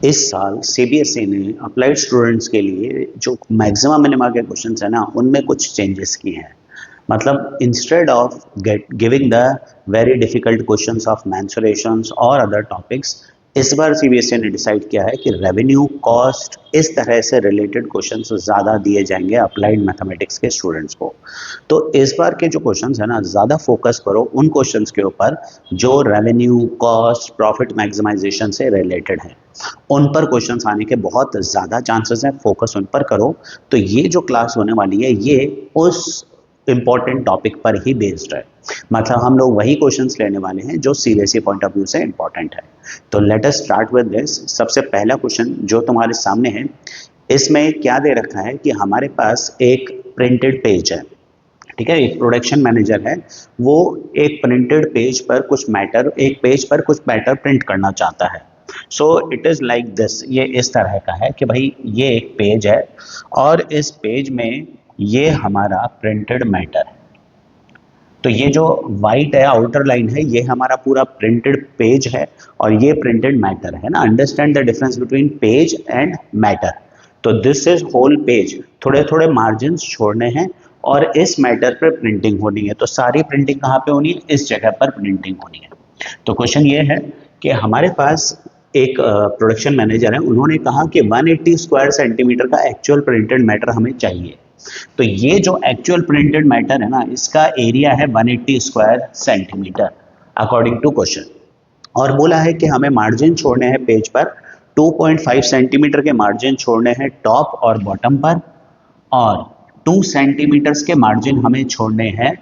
इस साल सीबीएसई ने अप्लाइड स्टूडेंट्स के लिए जो मैक्सिमम मिनिमा के क्वेश्चंस है ना उनमें कुछ चेंजेस किए हैं। मतलब instead of get giving the very difficult questions of mensurations और अदर टॉपिक्स, इस बार सीबीएसई ने डिसाइड किया है कि रेवेन्यू कॉस्ट इस तरह से रिलेटेड क्वेश्चंस ज़्यादा दिए जाएंगे अप्लाइड मैथमेटिक्स के स्टूडेंट्स को। तो इस बार के जो क्वेश्चंस है ना ज़्यादा फोकस करो उन क्वेश्चंस के ऊपर जो रेवेन्यू कॉस्ट प्रॉफिट मैक्सिमाइजेशन से रिलेटेड है। उन पर क्वेश्चंस आने के बहुत ज़्यादा चांसेस हैं, फोकस उन पर करो। तो ये जो क्लास होने वाली है ये उस इम्पॉर्टेंट टॉपिक पर ही बेस्ड है। मतलब हम लोग वही क्वेश्चंस लेने वाले हैं जो सीबीएसई पॉइंट ऑफ व्यू से इम्पॉर्टेंट है। तो let us start with this. सबसे पहला क्वेश्चन जो तुम्हारे सामने है, इसमें क्या दे रखा है कि हमारे पास एक प्रिंटेड पेज है। ठीक है, एक प्रोडक्शन मैनेजर है, वो एक प्रिंटेड पेज पर कुछ मैटर, एक पेज पर कुछ मैटर प्रिंट करना चाहता है। So it is like this, ये इस तरह का है कि भाई ये एक पेज है और इस पेज में ये हमारा प्रिंटेड मैटर है। तो ये जो वाइट है आउटर लाइन है ये हमारा पूरा प्रिंटेड पेज है और ये प्रिंटेड मैटर है ना। Understand the difference between page and matter. तो दिस इज होल पेज, थोड़े थोड़े मार्जिन छोड़ने हैं और इस मैटर पर प्रिंटिंग होनी है। तो सारी प्रिंटिंग कहाँ पे होनी है? इस जगह पर प्रिंटिंग होनी है। तो क्वेश्चन ये है कि हमारे पास एक प्रोडक्शन मैनेजर है, उन्होंने कहा कि 180 स्क्वायर सेंटीमीटर का एक्चुअल प्रिंटेड मैटर हमें चाहिए। तो ये जो एक्चुअल प्रिंटेड मैटर है ना इसका एरिया है 180 square centimetre according to question. और बोला है कि हमें मार्जिन छोड़ने हैं पेज पर 2.5 सेंटीमीटर के मार्जिन छोड़ने हैं टॉप और बॉटम पर, और 2 सेंटीमीटर्स के मार्जिन हमें छोड़ने हैं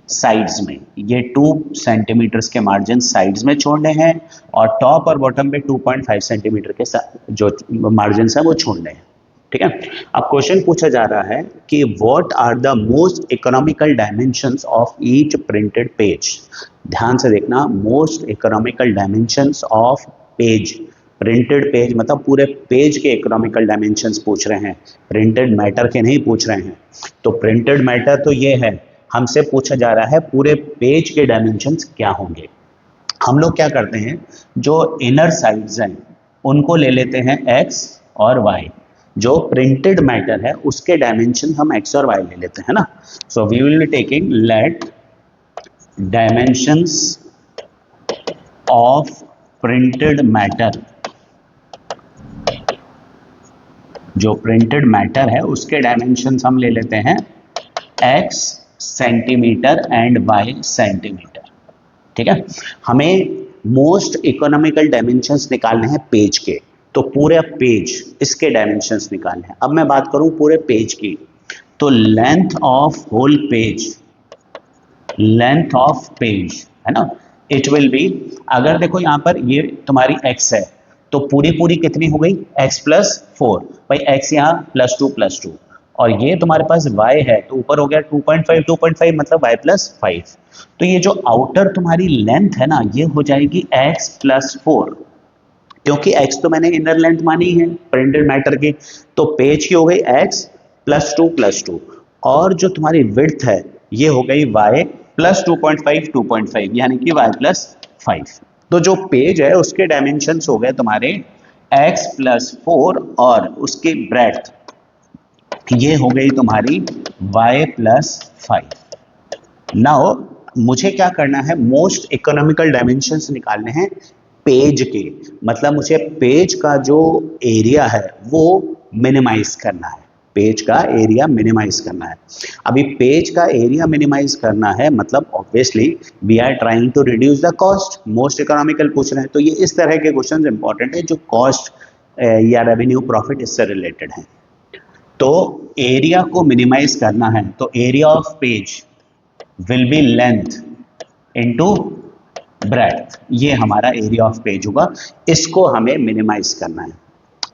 साइड्स में। ये 2 सेंटीमीटर्स के मार्जिन साइड्स में छोड़ने हैं और टॉप और बॉटम पे 2.5 सेंटीमीटर के जो मार्जिन है वो छोड़ने हैं। ठीक है, अब क्वेश्चन पूछा जा रहा है कि what are the most economical dimensions of each printed page. ध्यान से देखना, most economical dimensions of page. Printed page मतलब पूरे पेज के इकोनॉमिकल डायमेंशंस पूछ रहे हैं, प्रिंटेड मैटर के नहीं पूछ रहे हैं। तो प्रिंटेड मैटर तो ये है, हमसे पूछा जा रहा है पूरे पेज के डायमेंशंस क्या होंगे। हम लोग क्या करते हैं, जो इनर साइड्स हैं उनको ले लेते हैं x और y। जो प्रिंटेड मैटर है उसके डायमेंशन हम x और y ले लेते हैं ना। So we will be taking let dimensions of printed matter. जो प्रिंटेड मैटर है उसके डायमेंशंस हम ले लेते हैं x centimetre and y centimetre. ठीक है, हमें मोस्ट इकोनॉमिकल डायमेंशंस निकालने हैं पेज के। तो पूरे पेज इसके डायमेंशंस निकालने हैं। अब मैं बात करूं पूरे पेज की, तो length of whole page, length of page है ना, इट विल बी, अगर देखो यहां पर ये तुम्हारी x है तो पूरी पूरी कितनी हो गई x+4। भाई x यहाँ +2 और ये तुम्हारे पास y है तो ऊपर हो गया 2.5, 2.5 मतलब y+5। तो ये जो आउटर तुम्हारी लेंथ है ना ये हो जाएगी x+4, क्योंकि x तो मैंने इनर लेंथ मानी है प्रिंटेड मैटर की। तो पेज की हो गई x+2 और जो तुम्हारी विड्थ है ये हो गई y+2.5, 2.5 यानी कि y+5। तो जो पेज है उसके डायमेंशंस हो गए तुम्हारे x+4 और उसकी ब्रेड्थ ये हो गई तुम्हारी y+5। नाउ मुझे क्या करना है, मोस्ट इकोनॉमिकल डायमेंशंस निकालने हैं पेज के। मतलब मुझे पेज का जो एरिया है वो मिनिमाइज करना है, पेज का एरिया मिनिमाइज करना है। अभी पेज का एरिया मिनिमाइज करना है मतलब obviously we are trying to reduce the cost. Most economical पूछ रहे हैं तो ये इस तरह के क्वेश्चंस इंपॉर्टेंट है जो कॉस्ट या रेवेन्यू प्रॉफिट इससे रिलेटेड है। तो एरिया को मिनिमाइज करना है तो area of page will be length into breadth, ये हमारा एरिया ऑफ पेज होगा। इसको हमें मिनिमाइज करना है।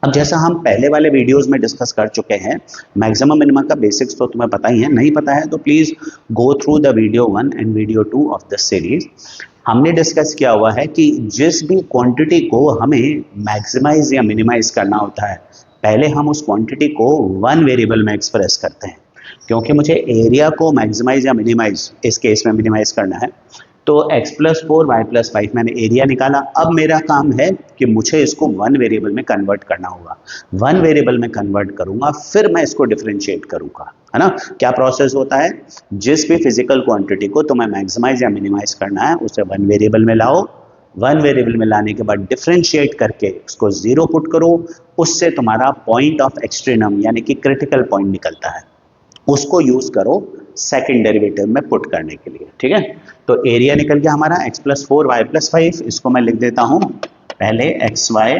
अब जैसा हम पहले वाले वीडियोस में डिस्कस कर चुके हैं, मैक्सिमम मिनिमम का बेसिक्स तो तुम्हें पता ही है, नहीं पता है तो please go through the video 1 and video 2 of this series. हमने डिस्कस किया हुआ है कि जिस भी क्वांटिटी को हमें मैक्सिमाइज या मिनिमाइज करना होता है पहले हम उस क्वांटिटी को वन वेरिएबल में एक्सप्रेस करते हैं। क्योंकि मुझे एरिया को मैक्सिमाइज या मिनिमाइज, इस केस में मिनिमाइज करना है तो x प्लस 4 वाई प्लस 5 मैंने एरिया निकाला। अब मेरा काम है कि मुझे इसको वन वेरिएबल में कन्वर्ट करना होगा। वन वेरिएबल में कन्वर्ट करूंगा, फिर मैं इसको डिफरेंशिएट करूंगा, है ना। क्या प्रोसेस होता है, जिस भी फिजिकल क्वांटिटी को तुम्हें मैक्सिमाइज या मिनिमाइज करना है उसे वन वेरिएबल में लाओ। वन वेरिएबल में लाने के बाद डिफरेंशिएट करके उसको जीरो पुट करो, उससे तुम्हारा पॉइंट ऑफ एक्सट्रीनम यानी कि क्रिटिकल पॉइंट निकलता है, उसको यूज करो सेकेंड डेरिवेटिव में पुट करने के लिए, ठीक है। तो एरिया निकल गया हमारा x प्लस 4 वाई प्लस 5, इसको मैं लिख देता हूं पहले X Y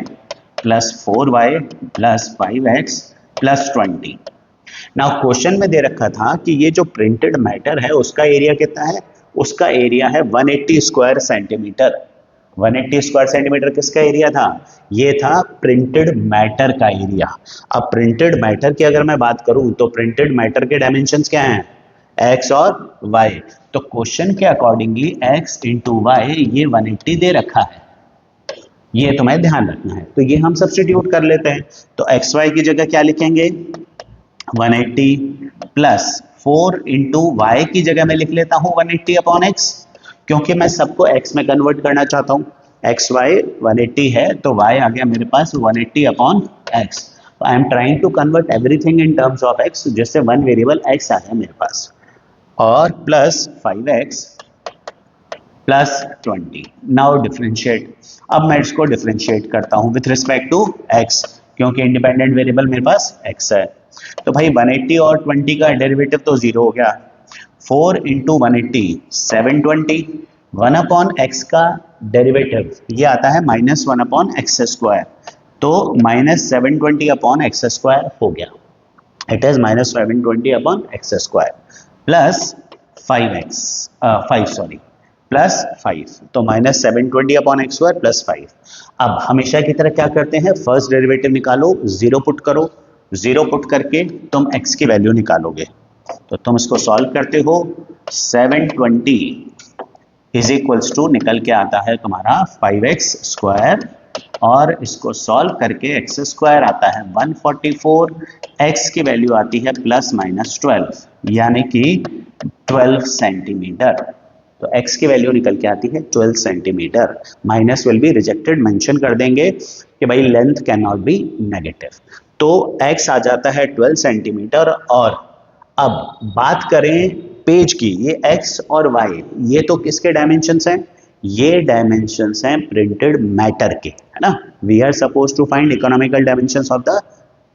plus 4 Y plus 5x plus 20। Now question में दे रखा था कि ये जो प्रिंटेड मैटर है उसका एरिया कितना है, उसका एरिया है 180 स्क्वायर सेंटीमीटर। 180 स्क्वायर सेंटीमीटर किसका एरिया था, ये था प्रिंटेड मैटर का एरिया। अब प्रिंटेड मैटर की अगर मैं बात करूं तो प्रिंटेड मैटर के डायमेंशंस क्या हैं, x और y। तो क्वेश्चन के अकॉर्डिंगली x इंटू वाई ये 180 दे रखा है, ये तुम्हें ध्यान रखना है। तो ये हम सब्स्टिट्यूट कर लेते हैं, तो एक्स वाई की जगह क्या लिखेंगे 180 प्लस 4 इंटू वाई की जगह मैं लिख लेता हूं 180 अपॉन एक्स, क्योंकि मैं सबको x में कन्वर्ट करना चाहता हूं। एक्स वाई 180 है तो y आ गया मेरे पास 180 upon X. I am trying to convert everything in terms of x, जिससे वन वेरिएबल x आ गया मेरे पास, और plus 5x plus 20। Now differentiate. अब मैं इसको डिफरेंशिएट करता हूं विथ रिस्पेक्ट टू x, क्योंकि इंडिपेंडेंट वेरिएबल मेरे पास x है। तो भाई 180 और 20 का डेरिवेटिव तो जीरो हो गया। 4 इंटू 180 720, 1 अपॉन एक्स का डेरिवेटिव ये आता है माइनस 1 अपॉन एक्स स्क्वायर, तो माइनस 720 अपॉन एक्स स्क्वायर हो गया। It is minus 720 upon x square plus 5 plus 5, तो minus 720 upon x square plus 5। अब हमेशा की तरह क्या करते हैं, फर्स्ट डेरिवेटिव निकालो, जीरो पुट करो, जीरो पुट करके तुम x की वैल्यू निकालोगे। तो तुम इसको सॉल्व करते हो, 720 इज इक्वल्स टू निकल के आता है तुम्हारा 5x स्क्वायर, और इसको सॉल्व करके x स्क्वायर आता है 144, x की वैल्यू आती है प्लस माइनस 12 यानी कि 12 सेंटीमीटर। तो x की वैल्यू निकल के आती है 12 centimetre. Minus will be rejected, mention कर देंगे कि भाई length can not be negative. तो x आ जाता है 12 सेंटीमीटर। और अब बात करें पेज की, ये x और y ये तो किसके डायमेंशंस हैं, ये डायमेंशंस हैं प्रिंटेड मैटर के, है ना। We are suppose to find economical dimensions of the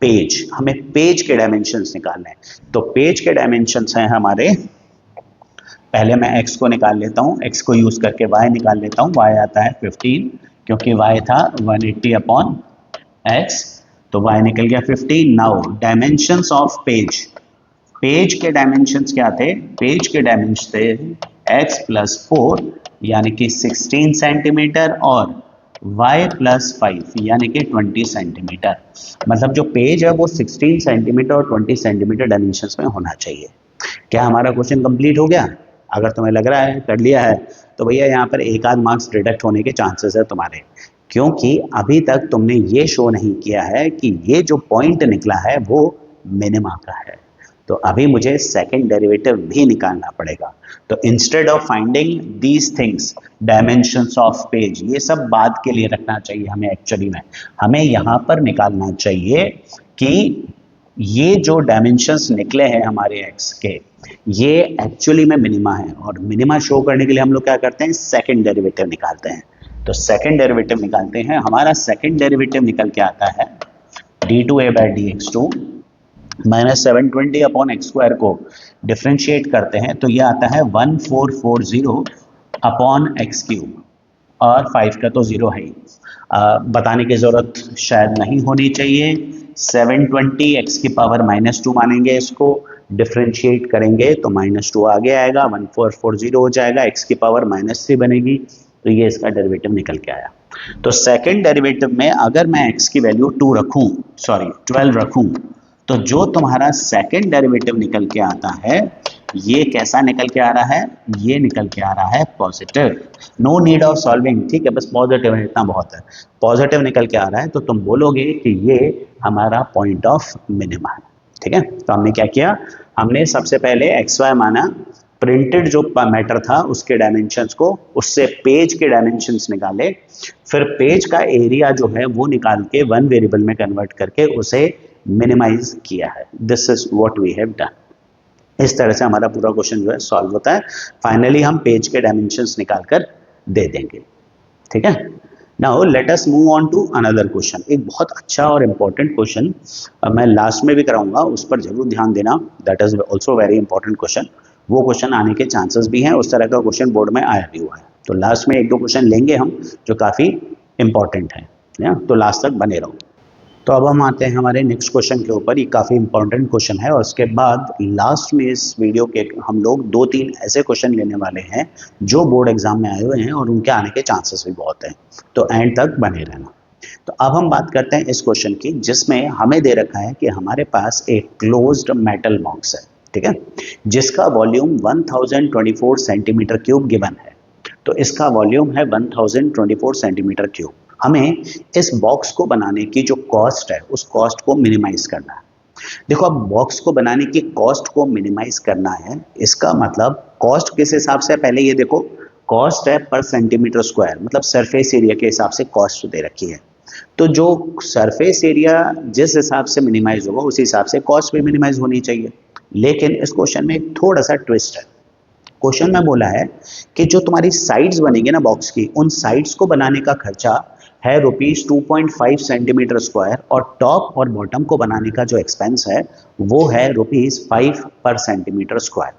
page, हमें पेज के डायमेंशंस निकालने हैं। तो पेज के डायमेंशंस हैं हमारे, पहले मैं x को निकाल लेता हूं, x को यूज करके y निकाल लेता हूं। y आता है 15, क्योंकि y था 180 अपॉन x, तो y निकल गया 15। Now dimensions of page, page के डायमेंशंस क्या थे, पेज के डायमेंशन थे x प्लस 4 यानी कि 16 सेंटीमीटर और y प्लस 5 यानी कि 20 सेंटीमीटर। मतलब जो पेज है वो 16 सेंटीमीटर और 20 सेंटीमीटर डायमेंशंस में होना चाहिए। क्या हमारा क्वेश्चन कंप्लीट हो गया? अगर तुम्हें लग रहा है कर लिया है तो भैया यहाँ पर एक आध मार्क्स डिडक्ट होने के चांसेस है तुम्हारे, क्योंकि अभी तक तुमने ये शो नहीं किया है कि ये जो पॉइंट निकला है वो मिनिमा का है। तो अभी मुझे सेकंड डेरिवेटिव भी निकालना पड़ेगा। तो instead of finding these things, dimensions of page, ये सब बाद के लिए रखना चाहिए हमें। एक्चुअली में हमें यहाँ पर निकालना चाहिए कि ये जो डायमेंशंस निकले हैं हमारे x के, ये एक्चुअली में मिनिमा है, और मिनिमा शो करने के लिए हम लोग क्या करते हैं, सेकंड डेरिवेटिव निकालते हैं। तो सेकंड डेरिवेटिव निकालते हैं, हमारा सेकंड डेरिवेटिव निकल के आता है d2a/dx2 minus 720 upon x square को डिफ्रेंशिएट करते हैं तो ये आता है 1440 अपॉन एक्स क्यूब, और 5 का तो जीरो है ही, बताने की जरूरत शायद नहीं होनी चाहिए। 720 एक्स की पावर -2 मानेंगे, इसको डिफ्रेंशिएट करेंगे तो -2 आगे आएगा, 1440 हो जाएगा, एक्स की पावर -3 बनेगी, तो ये इसका डेरिवेटिव निकल के आया। तो सेकंड डेरिवेटिव में अगर मैं एक्स की वैल्यू 12 रखूं तो जो तुम्हारा सेकंड डेरिवेटिव निकल के आता है ये कैसा निकल के आ रहा है, ये निकल के आ रहा है positive. No need of solving, ठीक है, बस पॉजिटिव है, इतना बहुत है, पॉजिटिव निकल के आ रहा है। तो तुम बोलोगे कि ये हमारा पॉइंट ऑफ मिनिमा है, ठीक है। तो हमने क्या किया, हमने सबसे पहले एक्स वाई माना, प्रिंटेड जो मैटर था उसके डायमेंशंस को, उससे पेज के डायमेंशंस निकाले, फिर पेज का एरिया जो है वो निकाल के वन वेरिएबल में कन्वर्ट करके उसे मिनिमाइज किया है। This is what we have done. इस तरह से हमारा पूरा क्वेश्चन जो है सॉल्व होता है। फाइनली हम पेज के डायमेंशंस निकाल कर दे देंगे, ठीक है। Now let us move on to another question. एक बहुत अच्छा और इंपॉर्टेंट क्वेश्चन मैं लास्ट में भी कराऊंगा, उस पर जरूर ध्यान देना। That is also very important question. वो क्वेश्चन आने के चांसेस भी हैं, उस तरह का क्वेश्चन बोर्ड में आया भी हुआ है। तो लास्ट में एक दो क्वेश्चन लेंगे हम जो काफ़ी इंपॉर्टेंट है, तो लास्ट तक बने रहो। तो अब हम आते हैं हमारे नेक्स्ट क्वेश्चन के ऊपर। ये काफ़ी इंपॉर्टेंट क्वेश्चन है और उसके बाद लास्ट में इस वीडियो के हम लोग 2-3 ऐसे क्वेश्चन लेने वाले हैं जो बोर्ड एग्जाम में आए हुए हैं और उनके आने के चांसेस भी बहुत हैं, तो एंड तक बने रहना। तो अब हम बात करते हैं इस क्वेश्चन की, जिसमें हमें दे रखा है कि हमारे पास एक क्लोज्ड मेटल बॉक्स है, ठीक है, जिसका वॉल्यूम 1024 सेंटीमीटर क्यूब गिवन है। तो इसका वॉल्यूम है 1024 सेंटीमीटर क्यूब। हमें इस बॉक्स को बनाने की जो कॉस्ट है उस कॉस्ट को मिनिमाइज करना है। देखो, अब बॉक्स को बनाने की कॉस्ट को मिनिमाइज करना है, इसका मतलब कॉस्ट किस हिसाब से है, पहले ये देखो, कॉस्ट है पर सेंटीमीटर स्क्वायर, मतलब सरफेस एरिया के हिसाब से कॉस्ट दे रखी है। तो जो सरफेस एरिया जिस हिसाब से मिनिमाइज होगा उसी हिसाब से कॉस्ट भी मिनिमाइज होनी चाहिए। लेकिन इस क्वेश्चन में एक थोड़ा सा ट्विस्ट है। क्वेश्चन में बोला है कि जो तुम्हारी साइड्स बनेंगे ना बॉक्स की, उन साइड्स को बनाने का खर्चा है ₹2.5 सेंटीमीटर स्क्वायर, और टॉप और बॉटम को बनाने का जो एक्सपेंस है वो है ₹5 पर सेंटीमीटर स्क्वायर।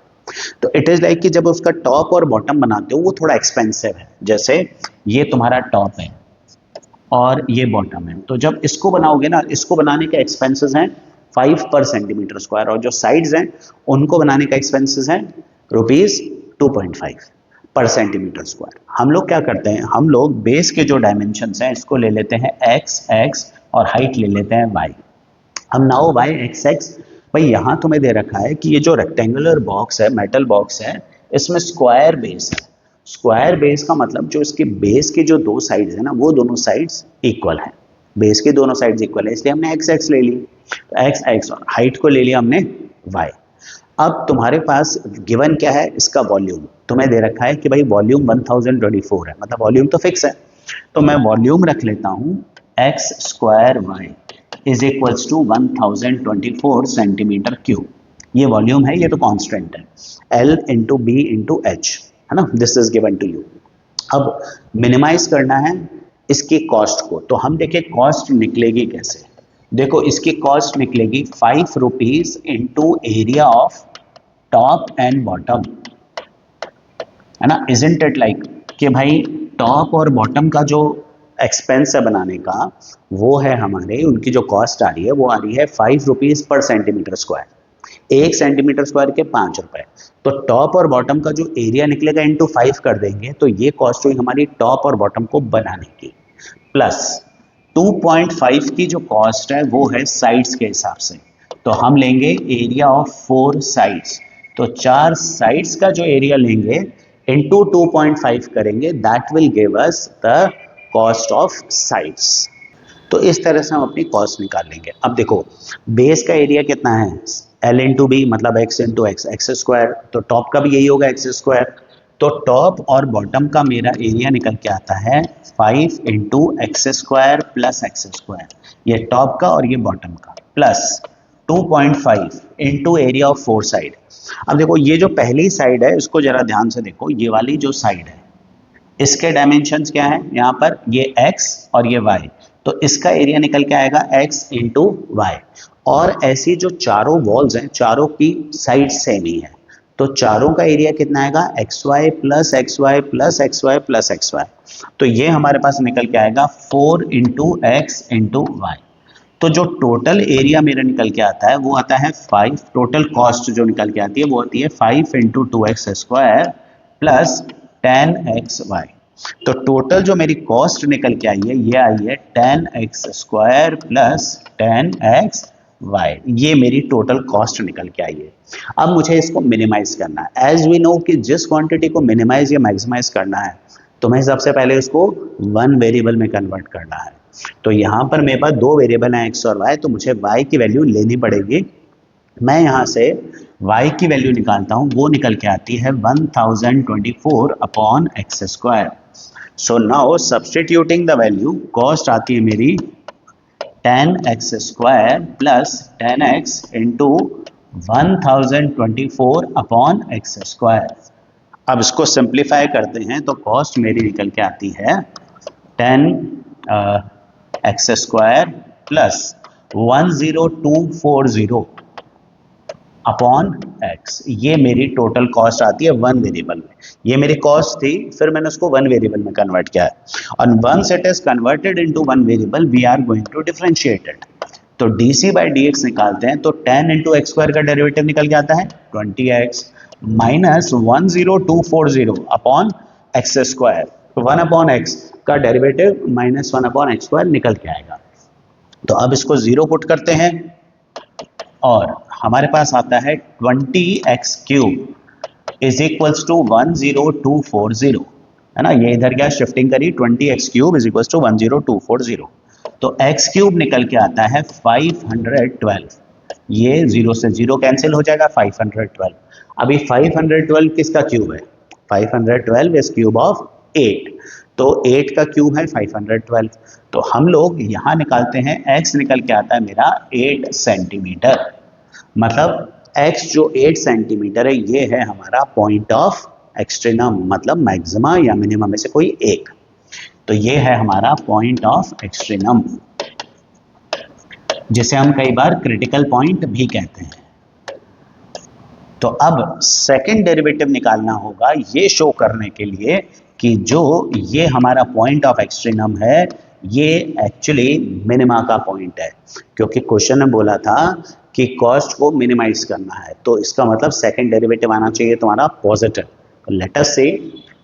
तो इट इज लाइक कि जब उसका टॉप और बॉटम बनाते हो वो थोड़ा एक्सपेंसिव है। जैसे ये तुम्हारा टॉप है और ये बॉटम है, तो जब इसको बनाओगे ना, इसको बनाने के एक्सपेंसेस हैं 5 पर सेंटीमीटर स्क्वायर, और जो साइड्स हैं उनको बनाने का एक्सपेंसेस है ₹2.5 पर सेंटीमीटर स्क्वायर। हम लोग क्या करते हैं, हम लोग बेस के जो डायमेंशंस हैं इसको ले लेते हैं x और हाइट ले लेते हैं y। हम नाउ y x, भाई यहाँ तुम्हें दे रखा है कि ये जो रेक्टेंगुलर बॉक्स है, मेटल बॉक्स है, इसमें स्क्वायर बेस है। स्क्वायर बेस का मतलब जो इसके बेस के जो दो साइड्स है ना, वो दोनों साइड्स इक्वल है। बेस के दोनों साइड्स इक्वल है, इसलिए हमने x ले ली, x और हाइट को ले लिया हमने y। अब तुम्हारे पास गिवन क्या है, इसका वॉल्यूम तुम्हें दे रखा है कि भाई वॉल्यूम 1024 है, मतलब वॉल्यूम तो फिक्स है। तो मैं वॉल्यूम रख लेता हूं x² is equals to 1024 centimetre cube. ये वॉल्यूम है, ये तो कांस्टेंट है, L into B into H, है ना, this is given to you. अब मिनिमाइज करना है इसकी कॉस्ट को, तो हम देखें कॉस्ट निकलेगी कैसे। देखो, इसकी कॉस्ट निकलेगी ₹5 into area of top and bottom, है ना। इजंट इट लाइक कि भाई टॉप और बॉटम का जो एक्सपेंस है बनाने का, वो है हमारे, उनकी जो कॉस्ट आ रही है वो आ रही है ₹5 पर सेंटीमीटर स्क्वायर। 1 सेंटीमीटर स्क्वायर के ₹5। तो टॉप और बॉटम का जो एरिया निकलेगा इंटू 5 कर देंगे, तो ये कॉस्ट हुई हमारी टॉप और बॉटम को बनाने की, प्लस 2.5 की जो कॉस्ट है वो है साइड्स के हिसाब से। तो हम लेंगे एरिया ऑफ 4 साइड्स, तो 4 साइड्स का जो एरिया लेंगे इंटू 2.5 करेंगे, that will give us the cost of sides. तो इस तरह से हम अपनी कॉस्ट निकाल लेंगे। अब देखो, बेस का एरिया कितना है, L इंटू बी, मतलब x इंटू एक्स स्क्वायर, तो टॉप का भी यही होगा x²। तो टॉप और बॉटम का मेरा एरिया निकल के आता है 5 इंटू x² प्लस x², ये टॉप का और ये बॉटम का, plus 2.5 into area of 4 side. अब देखो, ये जो पहली साइड है इसको जरा ध्यान से देखो, ये वाली जो साइड है इसके डायमेंशंस क्या है, यहाँ पर ये x और ये y, तो इसका एरिया निकल के आएगा x इंटू वाई। और ऐसी जो चारों वॉल्स हैं, चारों की साइड सेम ही है, तो चारों का एरिया कितना आएगा, xy plus xy plus xy plus xy। तो ये हमारे पास निकल के आएगा 4 इंटू एक्स इंटू वाई। तो जो टोटल एरिया मेरा निकल के आता है वो आता है 5, टोटल कॉस्ट जो निकल के आती है वो आती है 5 इंटू 2x² प्लस 10xy। तो टोटल जो मेरी कॉस्ट निकल के आई है ये आई है 10x² प्लस 10xy। ये मेरी टोटल कॉस्ट निकल के आई है। अब मुझे इसको मिनिमाइज करना है। एज वी नो कि जिस क्वांटिटी को मिनिमाइज या मैक्सिमाइज करना है तो मैं सबसे पहले उसको वन वेरिएबल में कन्वर्ट करना है। तो यहाँ पर मेरे पास दो वेरिएबल हैं x और y, तो मुझे y की वैल्यू लेनी पड़ेगी। मैं यहाँ से y की वैल्यू निकालता हूं वो निकल के आती है 1024 upon x square. So now substituting the value, cost आती है मेरी 10x square plus 10x into 1024 upon x square. अब इसको सिंप्लीफाई करते हैं तो कॉस्ट मेरी निकल के आती है 10x square plus 10240 upon x. ये मेरी टोटल कॉस्ट आती है वन वेरिएबल में। ये मेरी कॉस्ट थी, फिर मैंने उसको वन वेरिएबल में कन्वर्ट किया है, और once it is converted into one variable we are going to differentiate it. तो dc बाई dx निकालते हैं तो 10 इंटू एक्स स्क्वायर का डेरिवेटिव निकल के आता है 20x minus 10240 upon x square. तो 1 अपॉन एक्स का derivative minus 1 upon x square निकल के आएगा। तो अब इसको जीरो पुट करते हैं और हमारे पास आता है 20x cube is equals to 10240, है ना। ये इधर क्या शिफ्टिंग करी, 20x cube is equals to 10240। तो x क्यूब निकल के आता है 512। ये जीरो से जीरो कैंसिल हो जाएगा, 512। अभी 512 किसका क्यूब है, 512 इज क्यूब ऑफ 8। तो 8 का क्यूब है 512। तो हम लोग यहाँ निकालते हैं, x निकल के आता है मेरा 8 सेंटीमीटर। मतलब x जो 8 सेंटीमीटर है ये है हमारा पॉइंट ऑफ एक्सट्रीनम, मतलब मैक्सिमा या मिनिमम में से कोई एक। तो ये है हमारा पॉइंट ऑफ एक्सट्रीनम, जिसे हम कई बार क्रिटिकल पॉइंट भी कहते हैं। तो अब सेकंड डेरिवेटिव निकालना होगा ये शो करने के लिए कि जो ये हमारा पॉइंट ऑफ एक्सट्रीनम है ये एक्चुअली मिनिमा का पॉइंट है, क्योंकि क्वेश्चन में बोला था कि कॉस्ट को मिनिमाइज करना है। तो इसका मतलब सेकंड डेरिवेटिव आना चाहिए तुम्हारा पॉजिटिव। तो लेट अस से,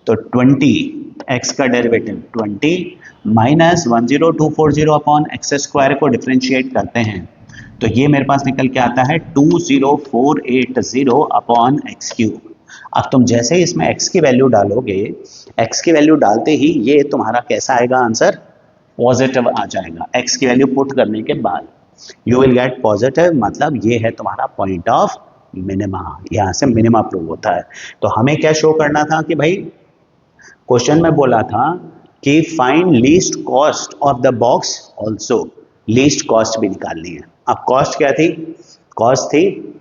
तो 20x का derivative 20 minus 10240 upon x square को डिफरेंशिएट करते हैं तो ये मेरे पास निकल के आता है 20480 अपॉन एक्स क्यूब। अब तुम जैसे ही इसमें x की वैल्यू डालोगे, x की वैल्यू डालते ही ये तुम्हारा कैसा आएगा आंसर, पॉजिटिव आ जाएगा। x की वैल्यू पुट करने के बाद यू विल गेट पॉजिटिव, मतलब ये है तुम्हारा पॉइंट ऑफ मिनिमा। यहाँ से मिनिमा प्रूव होता है। तो हमें क्या शो करना था कि भाई क्वेश्चन में बोला था कि find least cost of the box also, least cost भी निकालनी है। अब कॉस्ट क्या थी, कॉस्ट थी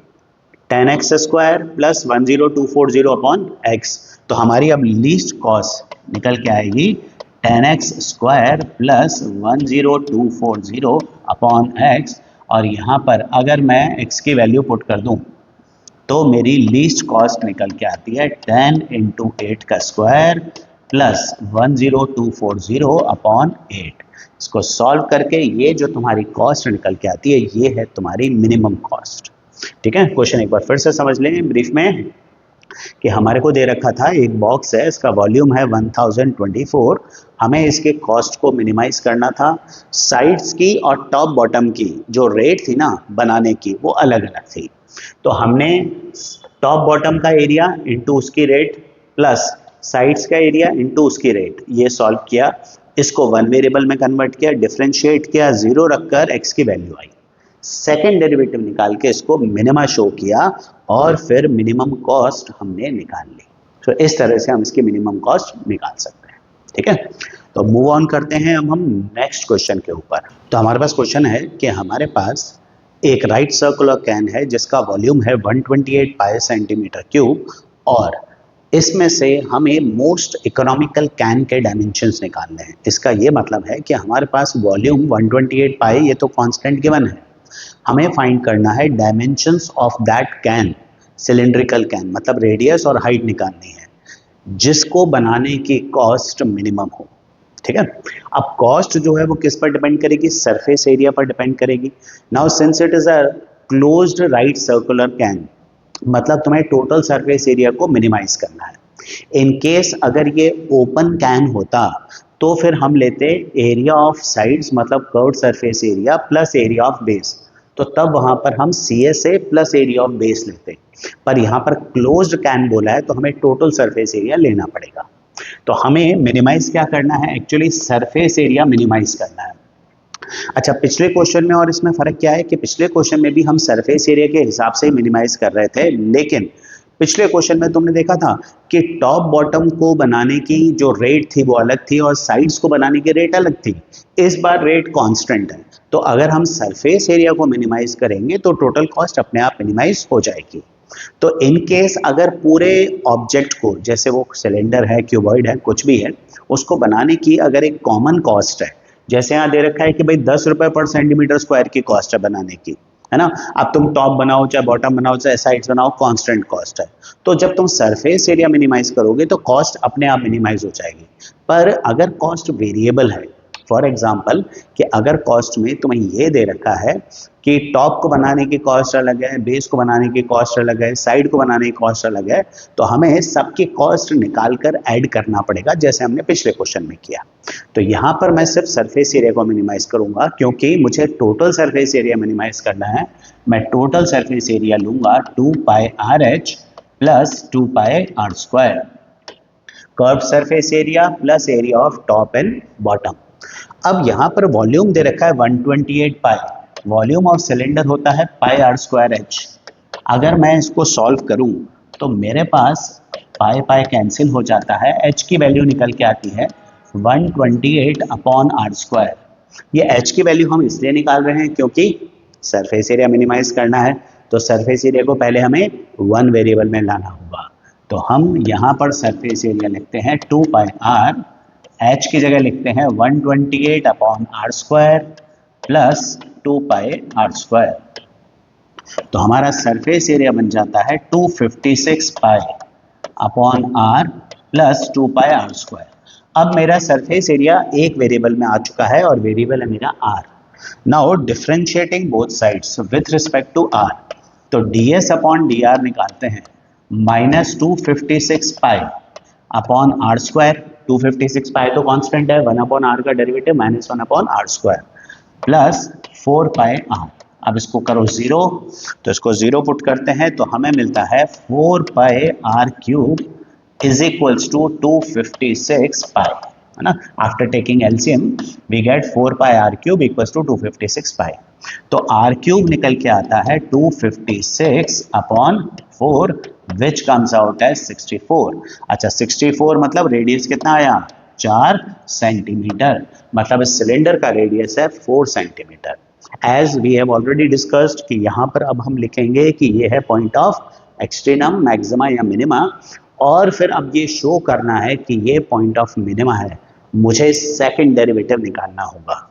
10x square plus 10240 upon x. तो हमारी अब लीस्ट कॉस्ट निकल के आएगी 10x square plus 10240 upon x. और यहाँ पर अगर मैं x की वैल्यू पुट कर दूं तो मेरी लीस्ट कॉस्ट निकल के आती है 10 इंटू 8 का स्क्वायर प्लस 10240 अपॉन 8। इसको सॉल्व करके ये जो तुम्हारी कॉस्ट निकल के आती है ये है तुम्हारी मिनिमम कॉस्ट। ठीक है, क्वेश्चन एक बार फिर से समझ लें ब्रीफ में कि हमारे को दे रखा था एक बॉक्स है, इसका वॉल्यूम है 1024। हमें इसके कॉस्ट को मिनिमाइज करना था। साइड्स की और टॉप बॉटम की जो रेट थी ना बनाने की वो अलग अलग थी। तो हमने टॉप बॉटम का एरिया इंटू उसकी रेट प्लस साइड्स का एरिया इंटू उसकी रेट ये सॉल्व किया। इसको वन वेरिएबल में कन्वर्ट किया, डिफरेंशिएट किया, जीरो रखकर एक्स की वैल्यू आई। सेकेंड डेरिवेटिव निकाल के इसको मिनिमा शो किया और फिर मिनिमम कॉस्ट हमने निकाल ली। तो इस तरह से हम इसकी मिनिमम कॉस्ट निकाल सकते हैं। ठीक है, तो मूव ऑन करते हैं अब हम नेक्स्ट क्वेश्चन के ऊपर। तो हमारे पास क्वेश्चन है कि हमारे पास एक राइट सर्कुलर कैन है जिसका वॉल्यूम है 128 पाई सेंटीमीटर क्यूब और इसमें से हमें मोस्ट इकोनॉमिकल कैन के डायमेंशंस निकालने हैं। इसका ये मतलब है कि हमारे पास वॉल्यूम 128 पाई ये तो कांस्टेंट गिवन है, हमें फाइंड करना है dimensions of that can, cylindrical can, मतलब रेडियस और हाइट निकालनी है जिसको बनाने की कॉस्ट मिनिमम हो। ठीक है, अब कॉस्ट जो है वो किस पर डिपेंड करेगी, सरफेस एरिया पर डिपेंड करेगी। Now since it is a closed right circular can, मतलब तुम्हें टोटल सरफेस एरिया को मिनिमाइज करना है। इन केस अगर ये ओपन कैन होता तो फिर हम लेते एरिया ऑफ साइड्स, मतलब curved surface area plus area of base, तो तब वहां पर हम CSA plus area of base लेते। पर यहाँ पर क्लोज्ड कैन बोला है तो हमें टोटल सरफेस एरिया लेना पड़ेगा। तो हमें मिनिमाइज क्या करना है, एक्चुअली सरफेस एरिया मिनिमाइज करना है। अच्छा, पिछले क्वेश्चन में और इसमें फर्क क्या है कि पिछले क्वेश्चन में भी हम सरफेस एरिया के हिसाब से मिनिमाइज कर रहे थे, लेकिन पिछले क्वेश्चन में तुमने देखा था कि टॉप बॉटम को बनाने की जो रेट थी वो अलग थी और साइड्स को बनाने की रेट अलग थी। इस बार रेट कांस्टेंट है, तो अगर हम सरफेस एरिया को मिनिमाइज करेंगे तो टोटल कॉस्ट अपने आप मिनिमाइज हो जाएगी। तो इन केस अगर पूरे ऑब्जेक्ट को, जैसे वो सिलेंडर है, क्यूबॉइड है, कुछ भी है, उसको बनाने की अगर एक कॉमन कॉस्ट है, जैसे यहाँ दे रखा है कि भाई 10 रुपए पर सेंटीमीटर स्क्वायर की कॉस्ट है बनाने की, है ना। अब तुम टॉप बनाओ चाहे बॉटम बनाओ चाहे साइड्स बनाओ, कांस्टेंट कॉस्ट है। तो जब तुम सरफेस एरिया मिनिमाइज करोगे तो कॉस्ट अपने आप मिनिमाइज हो जाएगी। पर अगर कॉस्ट वेरिएबल है, फॉर एग्जाम्पल कि अगर कॉस्ट में तुम्हें ये दे रखा है कि टॉप को बनाने की कॉस्ट अलग है, बेस को बनाने की कॉस्ट अलग है, साइड को बनाने की कॉस्ट अलग है, तो हमें सबकी कॉस्ट निकाल कर ऐड करना पड़ेगा, जैसे हमने पिछले क्वेश्चन में किया। तो यहाँ पर मैं सिर्फ सरफेस एरिया को मिनिमाइज करूंगा, क्योंकि मुझे टोटल सरफेस एरिया मिनिमाइज करना है। मैं टोटल सरफेस एरिया लूंगा 2 pi R H plus 2 pi R square, curve surface area plus area of top and bottom. अब यहाँ पर वॉल्यूम दे रखा है 128 पाई, वॉल्यूम ऑफ सिलेंडर होता है पाई आर स्क्वायर एच। अगर मैं इसको सॉल्व करूं तो मेरे पास पाई पाई कैंसिल हो जाता है, एच की वैल्यू निकल के आती है 128 अपॉन आर स्क्वायर। ये एच की वैल्यू हम इसलिए निकाल रहे हैं क्योंकि सरफेस एरिया मिनिमाइज करना है, तो सरफेस एरिया को पहले हमें वन वेरिएबल में लाना होगा। तो हम यहाँ पर सरफेस एरिया लिखते हैं 2 पाई आर, एच की जगह लिखते हैं 128 upon R square plus 2 pi R square. तो हमारा सरफेस एरिया बन जाता है 256 pi upon R plus 2 pi R square. अब मेरा सरफेस एरिया एक वेरिएबल में आ चुका है और वेरिएबल है मेरा R. Now differentiating both sides with respect to R, तो ds अपॉन डी आर निकालते हैं, minus 256 pi upon R square. 256 pi तो कांस्टेंट है, 1 अपॉन आर का derivative minus 1 upon R square plus 4 pi R. अब इसको करो जीरो, तो इसको जीरो पुट करते हैं तो हमें मिलता है 4 pi R cube is equals to 256 pi, है ना। After taking LCM we get 4 pi R cube equals to 256 pi. तो आर क्यूब निकल के आता है 256 upon 4 which comes out as 64। अच्छा, 64 मतलब रेडियस कितना आया, 4 सेंटीमीटर, मतलब इस सिलेंडर का रेडियस है 4 centimetre. As we have already discussed कि यहाँ पर अब हम लिखेंगे कि ये है पॉइंट ऑफ एक्सट्रीनम, मैक्सिमा या मिनिमा, और फिर अब ये शो करना है कि ये पॉइंट ऑफ मिनिमा है, मुझे सेकंड डेरिवेटिव निकालना होगा।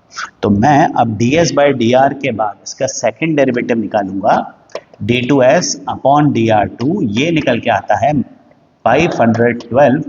तो मैं अब ds बाई डी आर के बाद इसका सेकंड डेरिवेटिव निकालूंगा, d2s अपॉन dr2, ये निकल के आता है 512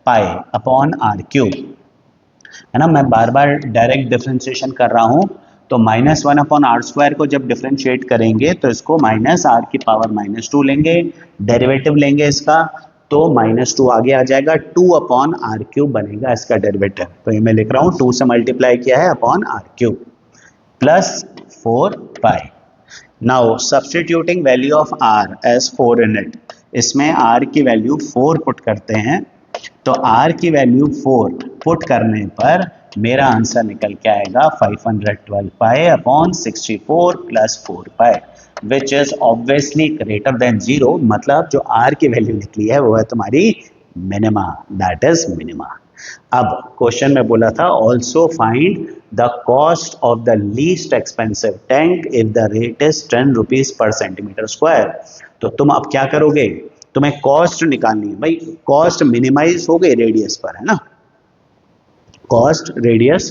पाई अपॉन आर क्यूब, है ना। मैं बार बार डायरेक्ट डिफरेंशिएशन कर रहा हूँ, तो माइनस 1 अपॉन आर स्क्वायर को जब डिफरेंशिएट करेंगे तो इसको माइनस आर की पावर -2 लेंगे, डेरिवेटिव लेंगे इसका, तो -2 आगे आ जाएगा, 2 अपॉन आर क्यूब बनेगा इसका डेरिवेटिव। तो ये मैं लिख रहा हूँ 2 से मल्टीप्लाई किया है upon R cube plus 4 pi. Now substituting value of R as 4 in it, इसमें आर की वैल्यू 4 पुट करते हैं, तो आर की वैल्यू 4 पुट करने पर मेरा आंसर निकल के आएगा 512 pi upon 64 plus 4 pi, which is obviously greater than 0, मतलब जो आर की वैल्यू निकली है वो है तुम्हारी मिनिमा, दैट इज मिनिमा। अब क्वेश्चन में बोला था also find the cost of the least expensive tank if the rate is 10 rupees per centimetre square. तो तुम अब क्या करोगे, तुम्हें कॉस्ट निकालनी है भाई, कॉस्ट मिनिमाइज हो गई रेडियस पर, है ना। कॉस्ट रेडियस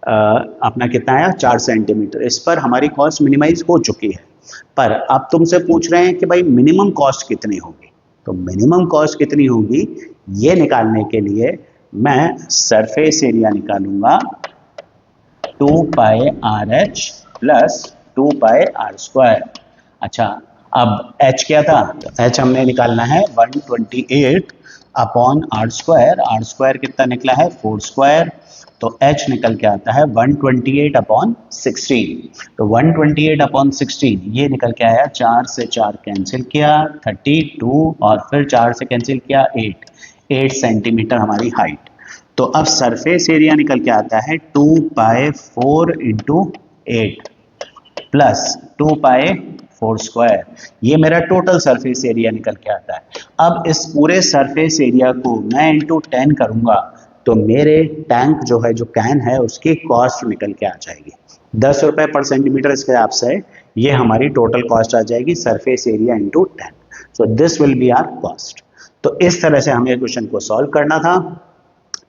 अपना कितना आया 4 सेंटीमीटर, इस पर हमारी कॉस्ट मिनिमाइज हो चुकी है। पर अब तुमसे पूछ रहे हैं कि भाई मिनिमम कॉस्ट कितनी होगी, तो मिनिमम कॉस्ट कितनी होगी ये निकालने के लिए मैं सरफेस एरिया निकालूंगा 2 pi R H plus 2 pi R square. अच्छा, अब h क्या था, तो h हमने निकालना है 128 अपॉन आर स्क्वायर कितना निकला है 4 स्क्वायर, तो h निकल के आता है 128 अपॉन 16। तो 128 अपॉन 16 ये निकल के आया, 4 से 4 कैंसिल किया 32 और फिर 4 से कैंसिल किया 8 सेंटीमीटर हमारी हाइट। तो अब सरफेस एरिया निकल के आता है 2 पाई 4 इंटू 8 प्लस 2 पाई 4 स्क्वायर, ये मेरा टोटल सरफेस एरिया निकल के आता है। अब इस पूरे सरफेस एरिया को मैं इंटू 10 करूंगा तो मेरे टैंक जो है, जो कैन है, उसकी कॉस्ट निकल के आ जाएगी 10 रुपए पर सेंटीमीटर। इसके हिसाब से ये हमारी टोटल कॉस्ट आ जाएगी surface area into 10। So this will be our cost. तो इस तरह से हमें क्वेश्चन को सॉल्व करना था।